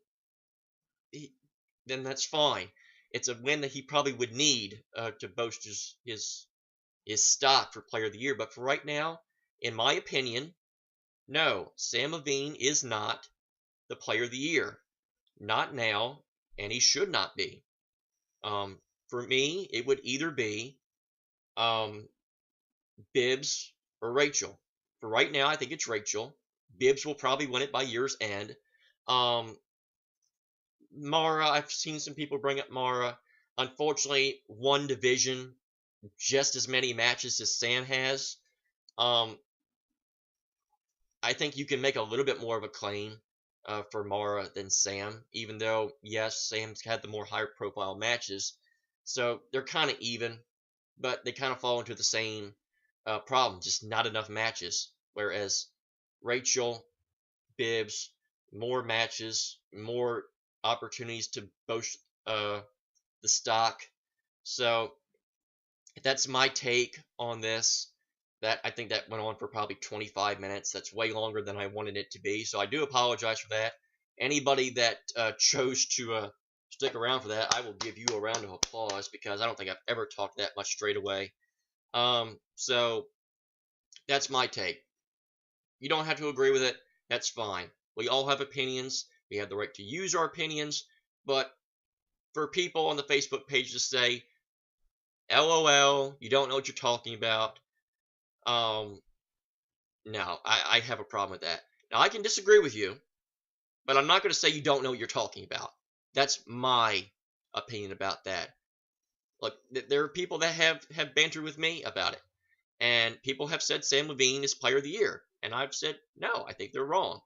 that's fine. It's a win that he probably would need to boast his stock for Player of the Year. But for right now, in my opinion, no, Sam Levine is not the Player of the Year. Not now, and he should not be. For me, it would either be Bibbs or Rachel. For right now, I think it's Rachel. Bibbs will probably win it by year's end. Mara, I've seen some people bring up Mara. Unfortunately, one division, just as many matches as Sam has. I think you can make a little bit more of a claim for Mara than Sam, even though, yes, Sam's had the more higher profile matches. So they're kind of even, but they kind of fall into the same problem, just not enough matches. Whereas Rachel, Bibbs, more matches, more opportunities to boast the stock. So that's my take on this. That I think that went on for probably 25 minutes. That's way longer than I wanted it to be. So I do apologize for that. Anybody that chose to stick around for that, I will give you a round of applause because I don't think I've ever talked that much straight away. So that's my take. You don't have to agree with it. That's fine. We all have opinions. We have the right to use our opinions. But for people on the Facebook page to say, LOL, you don't know what you're talking about. No, I have a problem with that. Now, I can disagree with you, but I'm not going to say you don't know what you're talking about. That's my opinion about that. Look, there are people that have bantered with me about it, and people have said Sam Levine is Player of the Year, and I've said, no, I think they're wrong.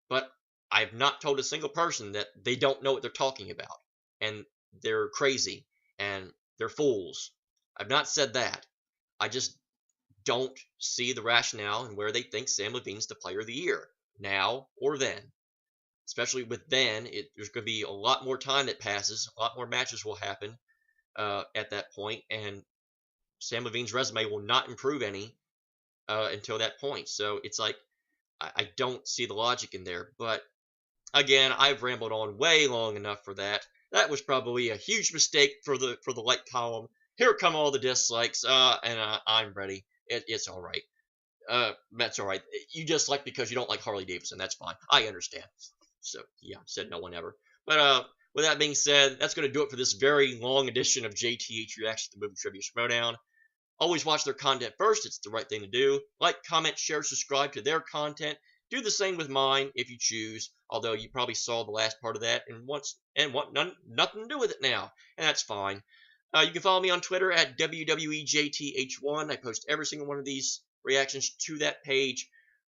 But I've not told a single person that they don't know what they're talking about, and they're crazy, and they're fools. I've not said that. I just don't see the rationale and where they think Sam Levine's the Player of the Year, now or then. Especially with then, there's going to be a lot more time that passes, a lot more matches will happen at that point, and Sam Levine's resume will not improve any until that point. So it's like, I don't see the logic in there. But again, I've rambled on way long enough for that. That was probably a huge mistake for the like column. Here come all the dislikes, and I'm ready. It's all right. That's all right. You dislike because you don't like Harley Davidson. That's fine. I understand. So yeah, said no one ever. But with that being said, that's going to do it for this very long edition of JTH Reaction to the Movie Trivia Schmoedown. Always watch their content first. It's the right thing to do. Like, comment, share, subscribe to their content. Do the same with mine if you choose. Although you probably saw the last part of that and want nothing to do with it now, and that's fine. You can follow me on Twitter at WWEJTH1. I post every single one of these reactions to that page.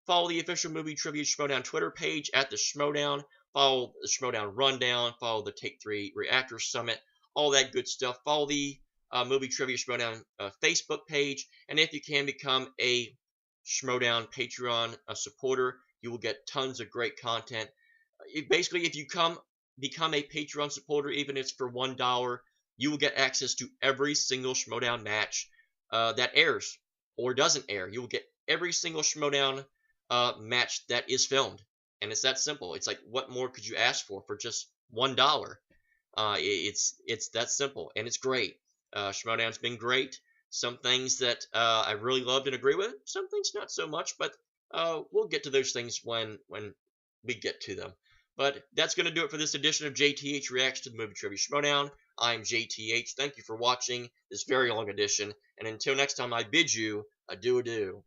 Follow the official Movie Trivia Schmoedown Twitter page at the Schmoedown. Follow the Schmoedown Rundown. Follow the Take 3 Reactor Summit. All that good stuff. Follow the Movie Trivia Schmoedown Facebook page. And if you can become a Schmoedown Patreon supporter, you will get tons of great content. Basically, if you become a Patreon supporter, even if it's for $1, you will get access to every single Schmoedown match that airs or doesn't air. You will get every single Schmoedown match that is filmed, and it's that simple. It's like, what more could you ask for just $1? It's that simple, and it's great. Schmoedown's been great. Some things that I really loved and agree with. Some things not so much, but we'll get to those things when we get to them. But that's going to do it for this edition of JTH Reacts to the Movie Trivia Schmoedown. I'm JTH. Thank you for watching this very long edition. And until next time, I bid you adieu.